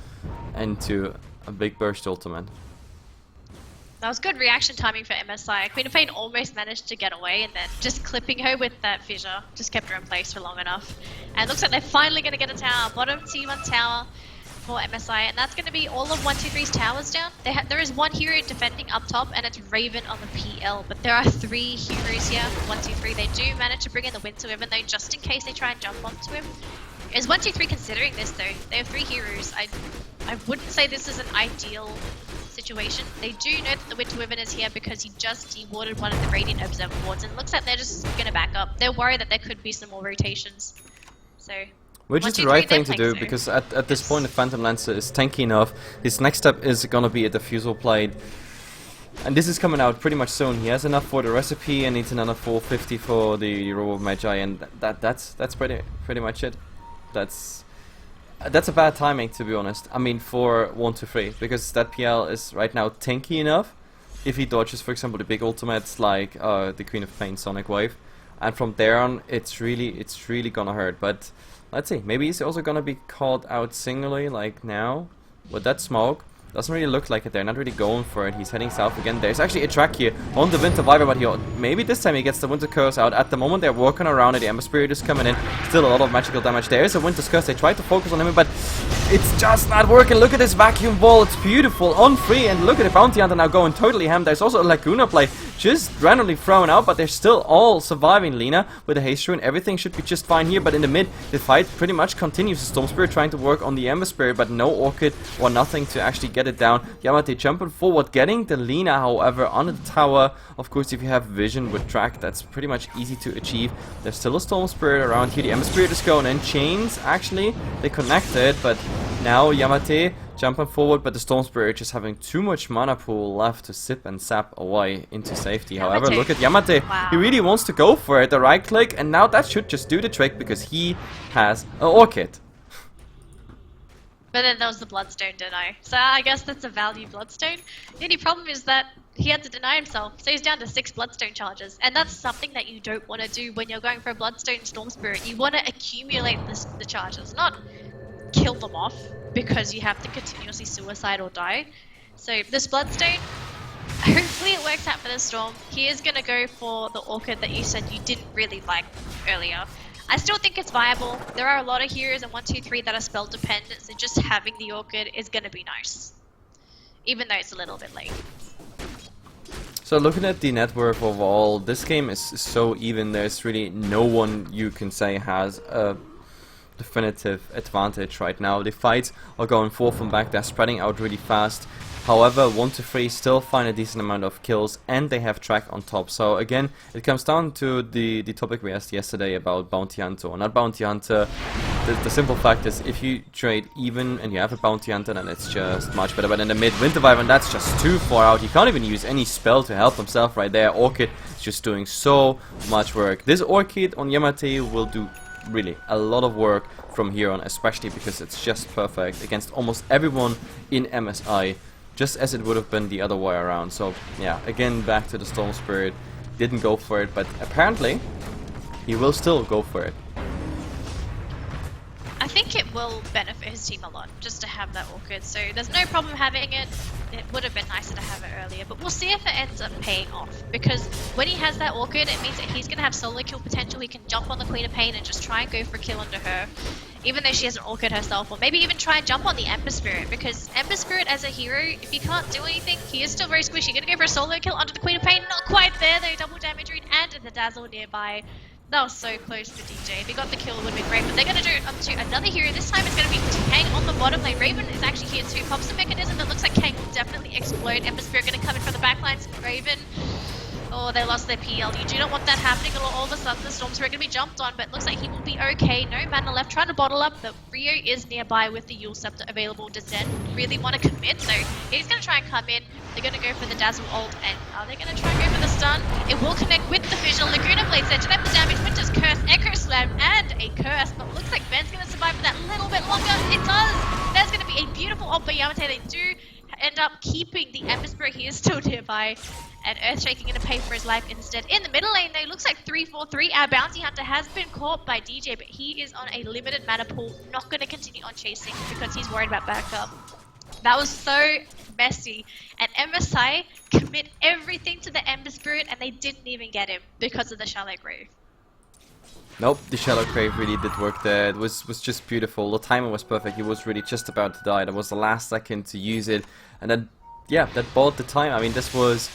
into a big burst ultimate. That was good reaction timing for MSI. Queen of Pain almost managed to get away, and then just clipping her with that Fissure just kept her in place for long enough. And it looks like they're finally going to get a tower. Bottom T1 tower for MSI, and that's going to be all of 1-2-3's towers down. There is one hero defending up top, and it's Raven on the PL, but there are 3 heroes here for 1-2-3. They do manage to bring in the Winter, even though just in case they try and jump onto him. Is 1-2-3 considering this though? They have 3 heroes. I wouldn't say this is an ideal situation. They do know that the Winter Wyvern is here because he just dewarded one of the Radiant Observer wards, and it looks like they're just going to back up. They're worried that there could be some more rotations. So, which is the right thing to do, because at this point the Phantom Lancer is tanky enough. His next step is gonna be a Diffusal Blade. And this is coming out pretty much soon. He has enough for the recipe and needs another 450 for the Robe of Magi, and that's pretty much it. That's a bad timing, to be honest. I mean, for 1 to 3, because that PL is right now tanky enough. If he dodges, for example, the big ultimates like the Queen of Pain Sonic Wave, and from there on, it's really gonna hurt. But let's see. Maybe he's also gonna be called out singly, like now, with that smoke. Doesn't really look like it. They're not really going for it. He's heading south again. There's actually a track here on the Winter Viper, but maybe this time he gets the Winter Curse out. At the moment, they're working around it. The Ember Spirit is coming in. Still a lot of magical damage. There is a Winter's Curse. They try to focus on him, but it's just not working. Look at this vacuum ball. It's beautiful. On free, and look at the Bounty Hunter now going totally ham. There's also a Laguna play just randomly thrown out, but they're still all surviving. Lina with a haste rune. Everything should be just fine here, but in the mid, the fight pretty much continues. The Storm Spirit trying to work on the Ember Spirit, but no Orchid or nothing to actually get it down. Yamate jumping forward, getting the Lina, however, on the tower. Of course, if you have vision with track, that's pretty much easy to achieve. There's still a Storm Spirit around here. The Ember Spirit is going in. Chains, actually, they connected, but now Yamate jumping forward, but the Storm Spirit just having too much mana pool left to sip and sap away into safety. However, look at Yamate. Wow. He really wants to go for it. The right click, and now that should just do the trick because he has an Orchid. But then there was the Bloodstone deny. So I guess that's a value Bloodstone. The only problem is that he had to deny himself. So he's down to 6 Bloodstone charges. And that's something that you don't want to do when you're going for a Bloodstone Storm Spirit. You want to accumulate the charges, not kill them off because you have to continuously suicide or die. So this Bloodstone, hopefully it works out for the Storm. He is going to go for the Orchid that you said you didn't really like earlier. I still think it's viable. There are a lot of heroes in 1, 2, 3 that are spell dependent, so just having the Orchid is going to be nice. Even though it's a little bit late. So looking at the net worth overall, this game is so even. There's really no one you can say has a definitive advantage right now. The fights are going forth and back. They're spreading out really fast. However, 1 to 3 still find a decent amount of kills, and they have track on top. So again, it comes down to the topic we asked yesterday about Bounty Hunter or not Bounty Hunter. The simple fact is, if you trade even and you have a Bounty Hunter, then it's just much better. But in the mid, Winter Wyvern, that's just too far out. He can't even use any spell to help himself right there. Orchid is just doing so much work. This Orchid on Yamate will do really a lot of work from here on, especially because it's just perfect against almost everyone in MSI. Just as it would have been the other way around. So yeah, again back to the Storm Spirit. Didn't go for it, but apparently he will still go for it. I think it will benefit his team a lot just to have that Orchid, so there's no problem having it. It would have been nicer to have it earlier, but we'll see if it ends up paying off, because when he has that Orchid, it means that he's going to have solo kill potential. He can jump on the Queen of Pain and just try and go for a kill under her, even though she has an Orchid herself, or maybe even try and jump on the Ember Spirit, because Ember Spirit as a hero, if you can't do anything, he is still very squishy. You're going to go for a solo kill under the Queen of Pain, not quite there though, double damage rune and the Dazzle nearby. That was so close for DJ. If he got the kill, it would have been great. But they're going to do it onto another hero. This time it's going to be Kang on the bottom lane. Raven is actually here too. Pops the mechanism that looks like Kang will definitely explode. Ember Spirit going to come in from the backlines. Raven. Oh, they lost their PL. You do not want that happening. All of a sudden, the Storm Spirit going to be jumped on. But looks like he will be okay. No mana left. Trying to bottle up. The Rio is nearby with the Yule Scepter available. Does Zen really want to commit? So he's going to try and come in. They're going to go for the Dazzle ult, and are they going to try and go for the stun? It will connect with the Visual. Laguna Blades there to net the damage. Winter's Curse, Echo Slam, and a Curse. But looks like Ben's going to survive for that little bit longer. It does! There's going to be a beautiful ult by Yamate. They do end up keeping the Ember Spirit. He is still nearby. And Earthshaking going to pay for his life instead. In the middle lane, though, looks like 3-4-3. Our Bounty Hunter has been caught by DJ, but he is on a limited mana pool. Not going to continue on chasing because he's worried about backup. That was so messy, and MSI commit everything to the Ember Spirit, and they didn't even get him because of the Shallow Grave. Nope, the Shallow Grave really did work there. It was just beautiful. The timing was perfect. He was really just about to die. That was the last second to use it, and then yeah, that bought the time. I mean, this was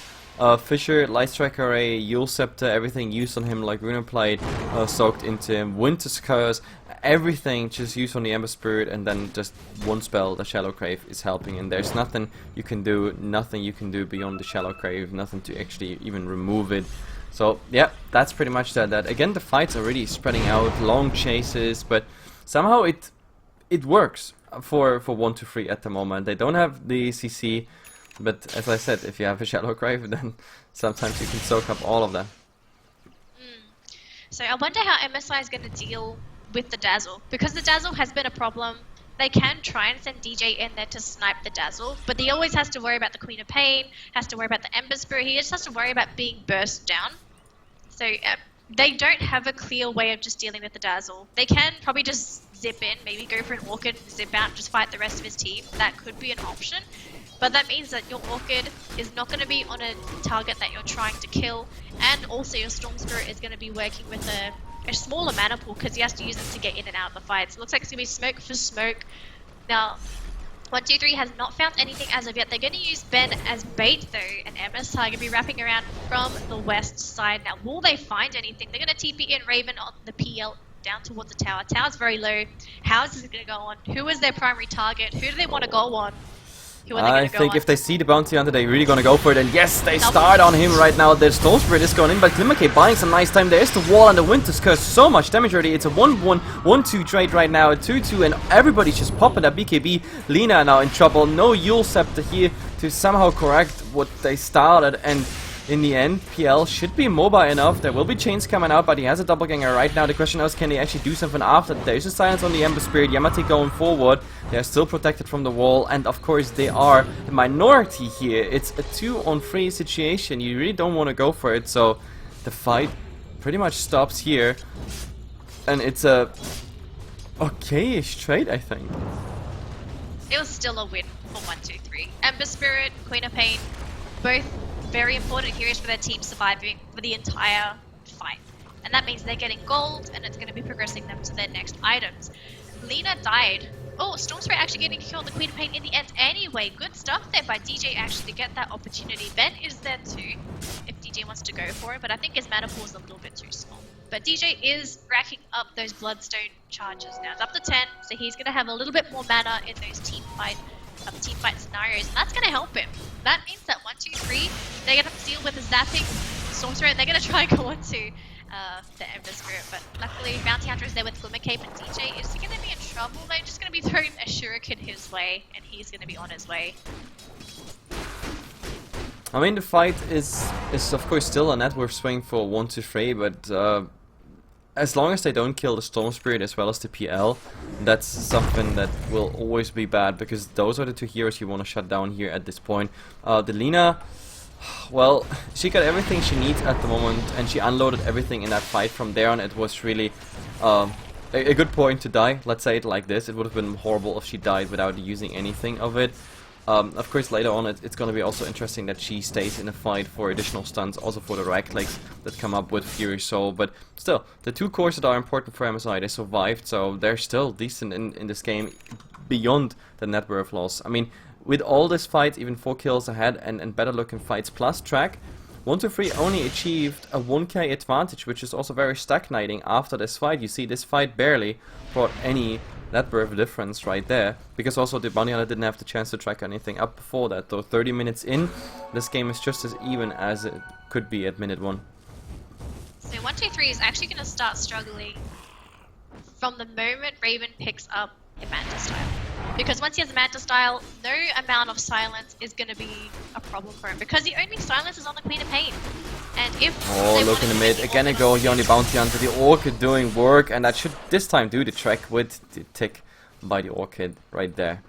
Fisher, Light Strike Array, Yule Scepter, everything used on him like Rune Plate, soaked into him. Winter's Curse, everything just used on the Ember Spirit, and then just one spell, the Shallow Grave, is helping, and there's nothing you can do beyond the Shallow Grave, nothing to actually even remove it. So yeah, that's pretty much that. Again, the fights are really spreading out, long chases, but somehow it works for 1-2-3 at the moment. They don't have the CC, but as I said, if you have a Shallow Grave, then sometimes you can soak up all of them. So I wonder how MSI is going to deal with the Dazzle, because the Dazzle has been a problem. They can try and send DJ in there to snipe the Dazzle, but he always has to worry about the Queen of Pain, has to worry about the Ember Spirit, he just has to worry about being burst down. So they don't have a clear way of just dealing with the Dazzle. They can probably just zip in, maybe go for an Orchid, zip out, just fight the rest of his team. That could be an option. But that means that your Orchid is not going to be on a target that you're trying to kill, and also your Storm Spirit is going to be working with a smaller mana pool because he has to use it to get in and out of the fights. It looks like it's going to be smoke for smoke. Now, 1-2-3 has not found anything as of yet. They're going to use Ben as bait though, and MS are going to be wrapping around from the west side. Now, will they find anything? They're going to TP in Raven on the PL down towards the tower. Tower's very low. How is this going to go on? Who is their primary target? Who do they want to go on? I think if they see the bounty hunter, they're really gonna go for it, and yes, they start on him right now. The Storm Spirit is going in, but Glimmercape buying some nice time. There's the wall and the Winter's Curse, so much damage already. It's a 1-1, 1-2 trade right now, a 2-2, and everybody's just popping at BKB. Lina now in trouble, no Yule Scepter here to somehow correct what they started, and in the end, PL should be mobile enough. There will be chains coming out, but he has a doppelganger right now. The question is, can they actually do something after? There's a silence on the Ember Spirit. Yamate going forward. They're still protected from the wall, and of course they are the minority here. It's a 2-on-3 situation. You really don't want to go for it, so the fight pretty much stops here. And it's a okay-ish trade, I think. It was still a win for 1-2-3. Ember Spirit, Queen of Pain, both very important heroes for their team surviving for the entire fight. And that means they're getting gold, and it's going to be progressing them to their next items. Lina died. Oh, Storm Spirit actually getting killed, the Queen of Pain in the end anyway. Good stuff there by DJ actually to get that opportunity. Ben is there too, if DJ wants to go for it, but I think his mana pool is a little bit too small. But DJ is racking up those Bloodstone charges now. It's up to 10, so he's going to have a little bit more mana in those team fight scenarios, and that's going to help him. That means that 1-2-3, they're going to deal with the zapping Storm Spirit. They're going to try and go onto the Ember Spirit, but luckily Bounty Hunter is there with Glimmercape, and DJ is going to be in trouble. They're just going to be throwing a Shuriken his way, and he's going to be on his way. I mean, the fight is of course still a net worth swing for 1-2-3, but as long as they don't kill the Storm Spirit as well as the PL, that's something that will always be bad, because those are the two heroes you want to shut down here at this point. The Lina, well, she got everything she needs at the moment, and she unloaded everything in that fight. From there on, it was really a good point to die, let's say it like this. It would have been horrible if she died without using anything of it. Of course, later on, it's going to be also interesting that she stays in a fight for additional stuns, also for the right clicks that come up with Fury Soul. But still, the two cores that are important for MSI, they survived, so they're still decent in this game beyond the net worth loss. I mean, with all this fight, even 4 kills ahead and better looking fights plus track, 1-2-3 only achieved a 1k advantage, which is also very stagnating after this fight. You see, this fight barely brought any net worth difference right there, because also the Bounty Hunter didn't have the chance to track anything up before that. Though 30 minutes in, this game is just as even as it could be at minute 1. So 1-2-3 is actually going to start struggling from the moment Raven picks up a Manta style. Because once he has a Manta style, no amount of silence is going to be a problem for him, because the only silence is on the Queen of Pain. And if look in the mid, again a go here on the Bounty Hunter, the Orchid doing work, and that should this time do the trick with the tick by the Orchid right there.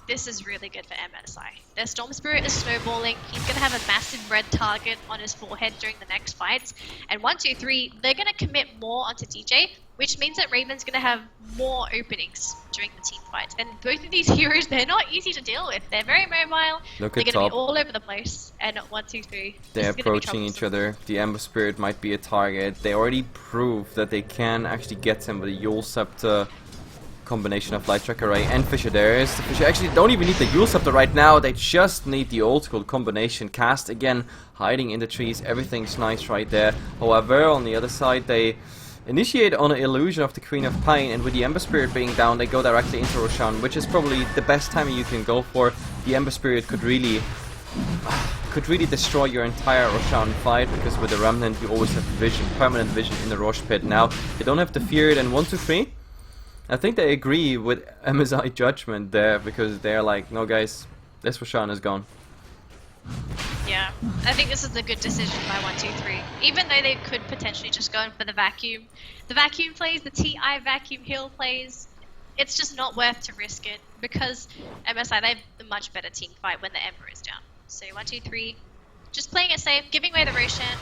This is really good for MSI. Their Storm Spirit is snowballing. He's going to have a massive red target on his forehead during the next fights. And 1-2-3, they're going to commit more onto DJ, which means that Raven's going to have more openings during the team fights. And both of these heroes, they're not easy to deal with. They're very mobile. They're going to be all over the place. And 1-2-3, they're approaching each other. The Ember Spirit might be a target. They already proved that they can actually get him with a Yule Scepter combination of Light Track Array and Fissure. There is the Fissure. Actually, don't even need the Yule Scepter right now. They just need the old school combination. Cast again, hiding in the trees. Everything's nice right there. However, on the other side, they initiate on an illusion of the Queen of Pain, and with the Ember Spirit being down, they go directly into Roshan, which is probably the best timing you can go for. The Ember Spirit could really destroy your entire Roshan fight, because with the Remnant you always have vision, permanent vision in the Rosh pit. Now they don't have to fear it, and 1, 2, 3. I think they agree with MSI judgment there, because they're like, no guys, this Roshan is gone. Yeah, I think this is a good decision by 1, 2, 3. Even though they could potentially just go in for the vacuum plays, the TI vacuum heal plays, it's just not worth to risk it, because MSI, they have a much better team fight when the Ember is down. So 1, 2, 3, just playing it safe, giving away the Roshan.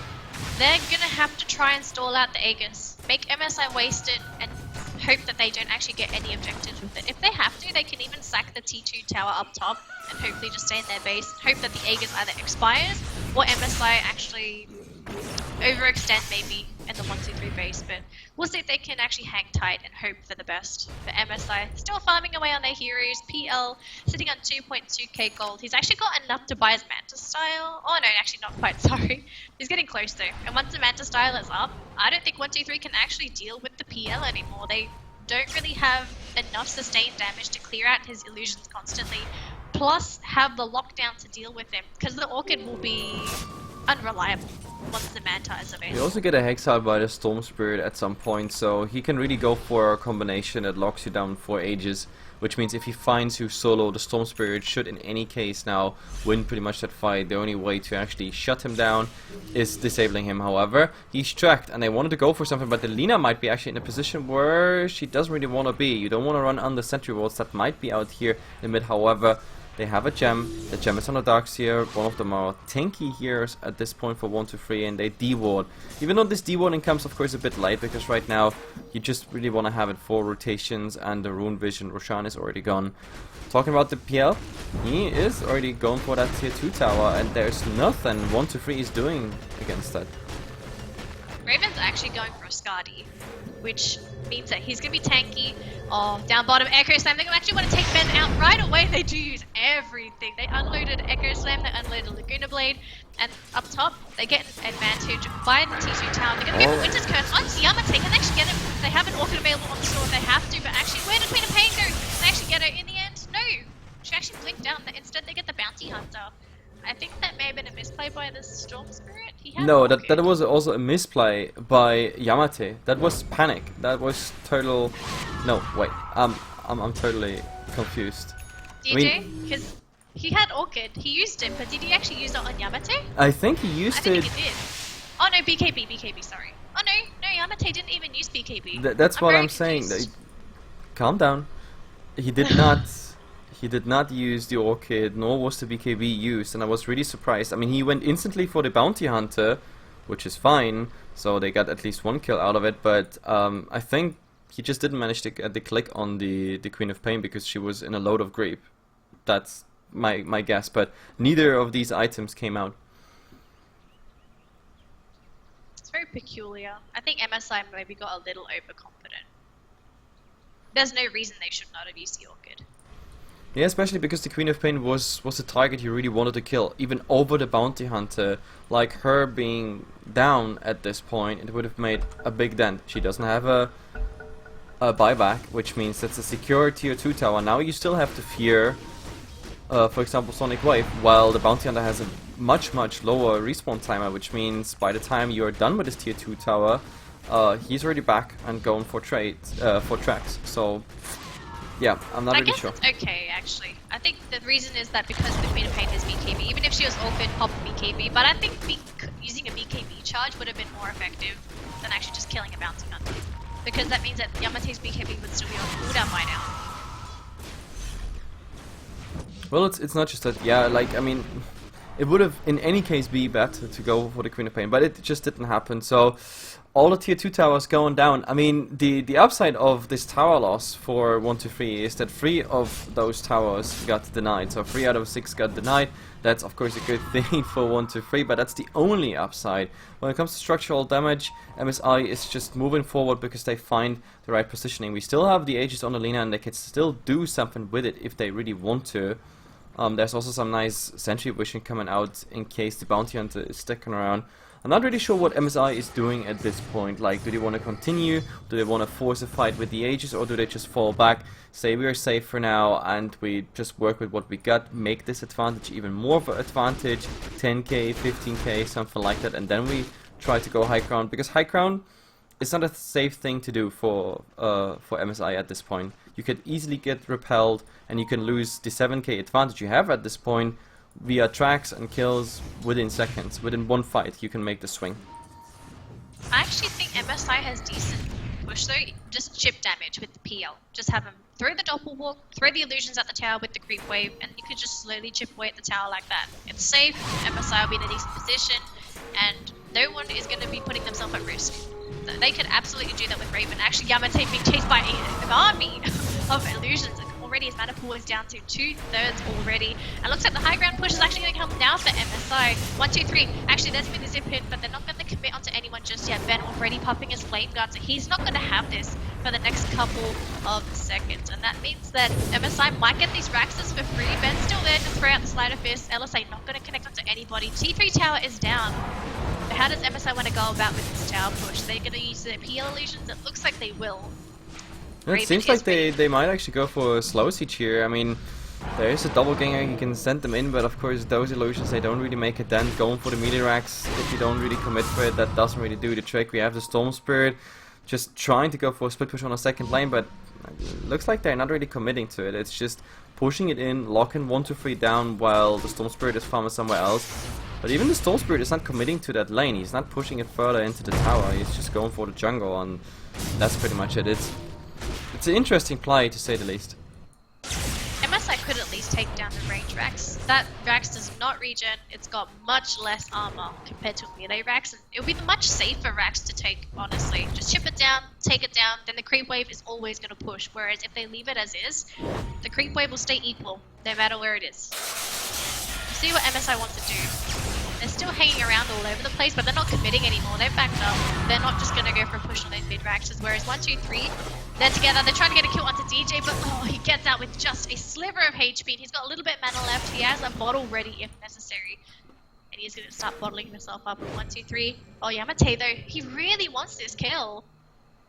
They're gonna have to try and stall out the Aegis, make MSI waste it, and hope that they don't actually get any objectives with it. If they have to, they can even sack the T2 tower up top and hopefully just stay in their base, hope that the Aegis either expires or MSI actually overextend maybe in the 1, 2, 3 base, but we'll see if they can actually hang tight and hope for the best. For MSI, still farming away on their heroes. PL sitting on 2.2k gold. He's actually got enough to buy his Manta style. Oh no, actually not quite, sorry. He's getting close though. And once the Manta style is up, I don't think 1, 2, 3 can actually deal with the PL anymore. They don't really have enough sustained damage to clear out his illusions constantly, plus have the lockdown to deal with him, because the Orchid will be unreliable once the Manta is available. You also get a Hex out by the Storm Spirit at some point, so he can really go for a combination that locks you down for ages, which means if he finds you solo, the Storm Spirit should in any case now win pretty much that fight. The only way to actually shut him down is disabling him. However, he's tracked and they wanted to go for something, but the Lina might be actually in a position where she doesn't really want to be. You don't want to run under sentry walls that might be out here in mid. However, they have a gem. The gem is on the Darkseer. One of them are tanky heroes at this point for 1, 2, 3, and they de-ward. Even though this de-warding comes, of course, a bit late, because right now you just really want to have it for rotations, and the Rune Vision Roshan is already gone. Talking about the PL, he is already going for that tier 2 tower, and there's nothing 1, 2, 3 is doing against that. Raven's actually going for a Skadi, which means that he's going to be tanky. Oh, down bottom, Echo Slam. They actually want to take Ben out right away. They do use everything. They unloaded Echo Slam, they unloaded Laguna Blade, and up top, they get an advantage by the T2 tower. They're going to go for Winter's Curse onto Yamate. Can they actually get it? They have an Orchid available on the shore if they have to, but actually, where did Queen of Pain go? Did they actually get her in the end? No. She actually blinked down. Instead, they get the Bounty Hunter. I think that may have been a misplay by the Storm Spirit. No, that was also a misplay by Yamate. That was panic. That was total. No, wait. I'm totally confused. DJ, because he had Orchid, he used it, but did he actually use it on Yamate? I think he used it. I think he did. Oh no, BKB, sorry. Oh no, Yamate didn't even use BKB. That's what I'm saying. Calm down. He did not. He did not use the Orchid, nor was the BKB used, and I was really surprised. I mean, he went instantly for the Bounty Hunter, which is fine, so they got at least 1 kill out of it, but I think he just didn't manage to get the click on the Queen of Pain because she was in a load of creep. That's my guess, but neither of these items came out. It's very peculiar. I think MSI maybe got a little overconfident. There's no reason they should not have used the Orchid. Yeah, especially because the Queen of Pain was a target you really wanted to kill, even over the Bounty Hunter. Like, her being down at this point, it would have made a big dent. She doesn't have a buyback, which means that's a secure tier 2 tower. Now you still have to fear, for example, Sonic Wave, while the Bounty Hunter has a much lower respawn timer, which means by the time you're done with this tier 2 tower, he's already back and going for tracks. So yeah, I'm not really sure. I guess it's okay, actually. I think the reason is that because the Queen of Pain is BKB, even if she was Orchid, pop BKB, but I think using a BKB charge would have been more effective than actually just killing a Bounty Hunter. Because that means that Yamate's BKB would still be on cooldown by now. Well, it's not just that, yeah, like, I mean, it would have in any case be better to go for the Queen of Pain, but it just didn't happen, so all the tier 2 towers going down. I mean, the upside of this tower loss for 1, 2, 3 is that 3 of those towers got denied. So 3 out of 6 got denied. That's of course a good thing for 1, 2, 3, but that's the only upside. When it comes to structural damage, MSI is just moving forward because they find the right positioning. We still have the Aegis on the Lina and they can still do something with it if they really want to. There's also some nice sentry vision coming out in case the Bounty Hunter is sticking around. I'm not really sure what MSI is doing at this point. Like, do they want to continue? Do they want to force a fight with the Aegis, or do they just fall back, say we are safe for now, and we just work with what we got, make this advantage even more of an advantage, 10k, 15k, something like that, and then we try to go high ground, because high ground is not a safe thing to do for MSI at this point. You could easily get repelled, and you can lose the 7k advantage you have at this point via tracks and kills within seconds. Within one fight, you can make the swing. I actually think MSI has decent push though. Just chip damage with the PL. Just have him throw the doppelwalk, throw the illusions at the tower with the creep wave, and you could just slowly chip away at the tower like that. It's safe, MSI will be in a decent position, and no one is going to be putting themselves at risk. So they could absolutely do that with Raven. Actually, Yamate being chased by an army of illusions. Already his mana pool is down to 2/3 already. And looks like the high ground push is actually going to come now for MSI. 1, 2, 3. Actually, there's been a zip in, but they're not going to commit onto anyone just yet. Ben already popping his flame guard, so he's not going to have this for the next couple of seconds. And that means that MSI might get these Raxes for free. Ben's still there to throw out the Slider Fist. LSA not going to connect onto anybody. T3 tower is down. But how does MSI want to go about with this tower push? They're going to use their PL illusions? It looks like they will. It seems like they might actually go for a slow siege here. I mean, there is a double ganger, you can send them in, but of course those illusions, they don't really make a dent. Going for the meteorax, if you don't really commit for it, that doesn't really do the trick. We have the Storm Spirit just trying to go for a split push on a second lane, but it looks like they're not really committing to it. It's just pushing it in, locking 1, 2, 3 down while the Storm Spirit is farming somewhere else. But even the Storm Spirit is not committing to that lane. He's not pushing it further into the tower. He's just going for the jungle, and that's pretty much it. It's an interesting play, to say the least. MSI could at least take down the range Rax. That Rax does not regen, it's got much less armor compared to a melee Rax, and it would be the much safer Rax to take, honestly. Just chip it down, take it down, then the creep wave is always going to push, whereas if they leave it as is, the creep wave will stay equal, no matter where it is. You see what MSI wants to do. They're still hanging around all over the place, but they're not committing anymore. They've backed up. They're not just going to go for a push on those mid Raxes, whereas 1, 2, 3, they're together. They're trying to get a kill onto DJ, but he gets out with just a sliver of HP, and he's got a little bit mana left. He has a bottle ready if necessary, and he's going to start bottling himself up. 1, 2, 3. Oh, Yamate though, he really wants this kill.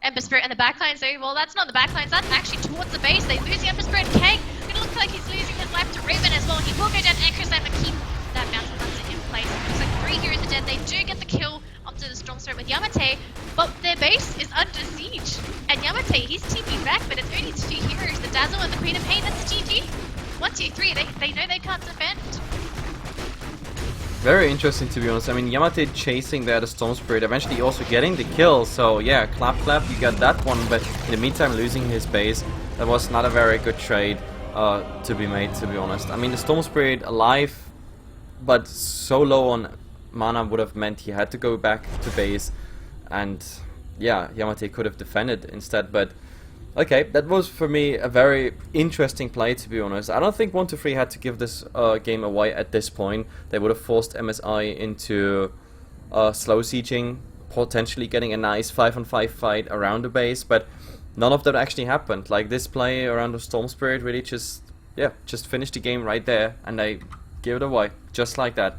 Ember Spirit and the backlines though, well that's not the backlines, that's actually towards the base. They lose the Ember Spirit. Kang, it looks like he's losing his life to Raven as well. He will go down Anchor's and keep that mountain hunter in place. It looks like 3 heroes are dead. They do get the kill onto the Storm Spirit with Yamate, but their base is under siege. And Yamate, he's TP'd back, but it's only 2 heroes, the Dazzle and the Queen of Pain. That's GG. 1, 2, 3, they know they can't defend. Very interesting, to be honest. I mean, Yamate chasing there the Storm Spirit, eventually also getting the kill, so yeah, clap, you got that one, but in the meantime losing his base. That was not a very good trade to be made, to be honest. I mean, the Storm Spirit alive, but so low on mana would have meant he had to go back to base, and yeah, Yamate could have defended instead, but okay, that was for me a very interesting play, to be honest. I don't think 1, 2, 3 had to give this game away at this point. They would have forced MSI into slow sieging, potentially getting a nice 5-on-5 fight around the base, but none of that actually happened. Like, this play around the Storm Spirit really just finished the game right there, and they give it away, just like that.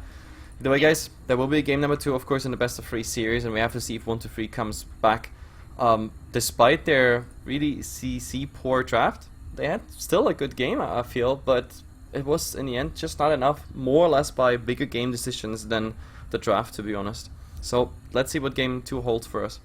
Either way, guys, there will be a game number 2, of course, in the best of 3 series, and we have to see if 1, 2, 3 comes back. Despite their really CC poor draft, they had still a good game, I feel, but it was in the end just not enough, more or less by bigger game decisions than the draft, to be honest. So let's see what game 2 holds for us.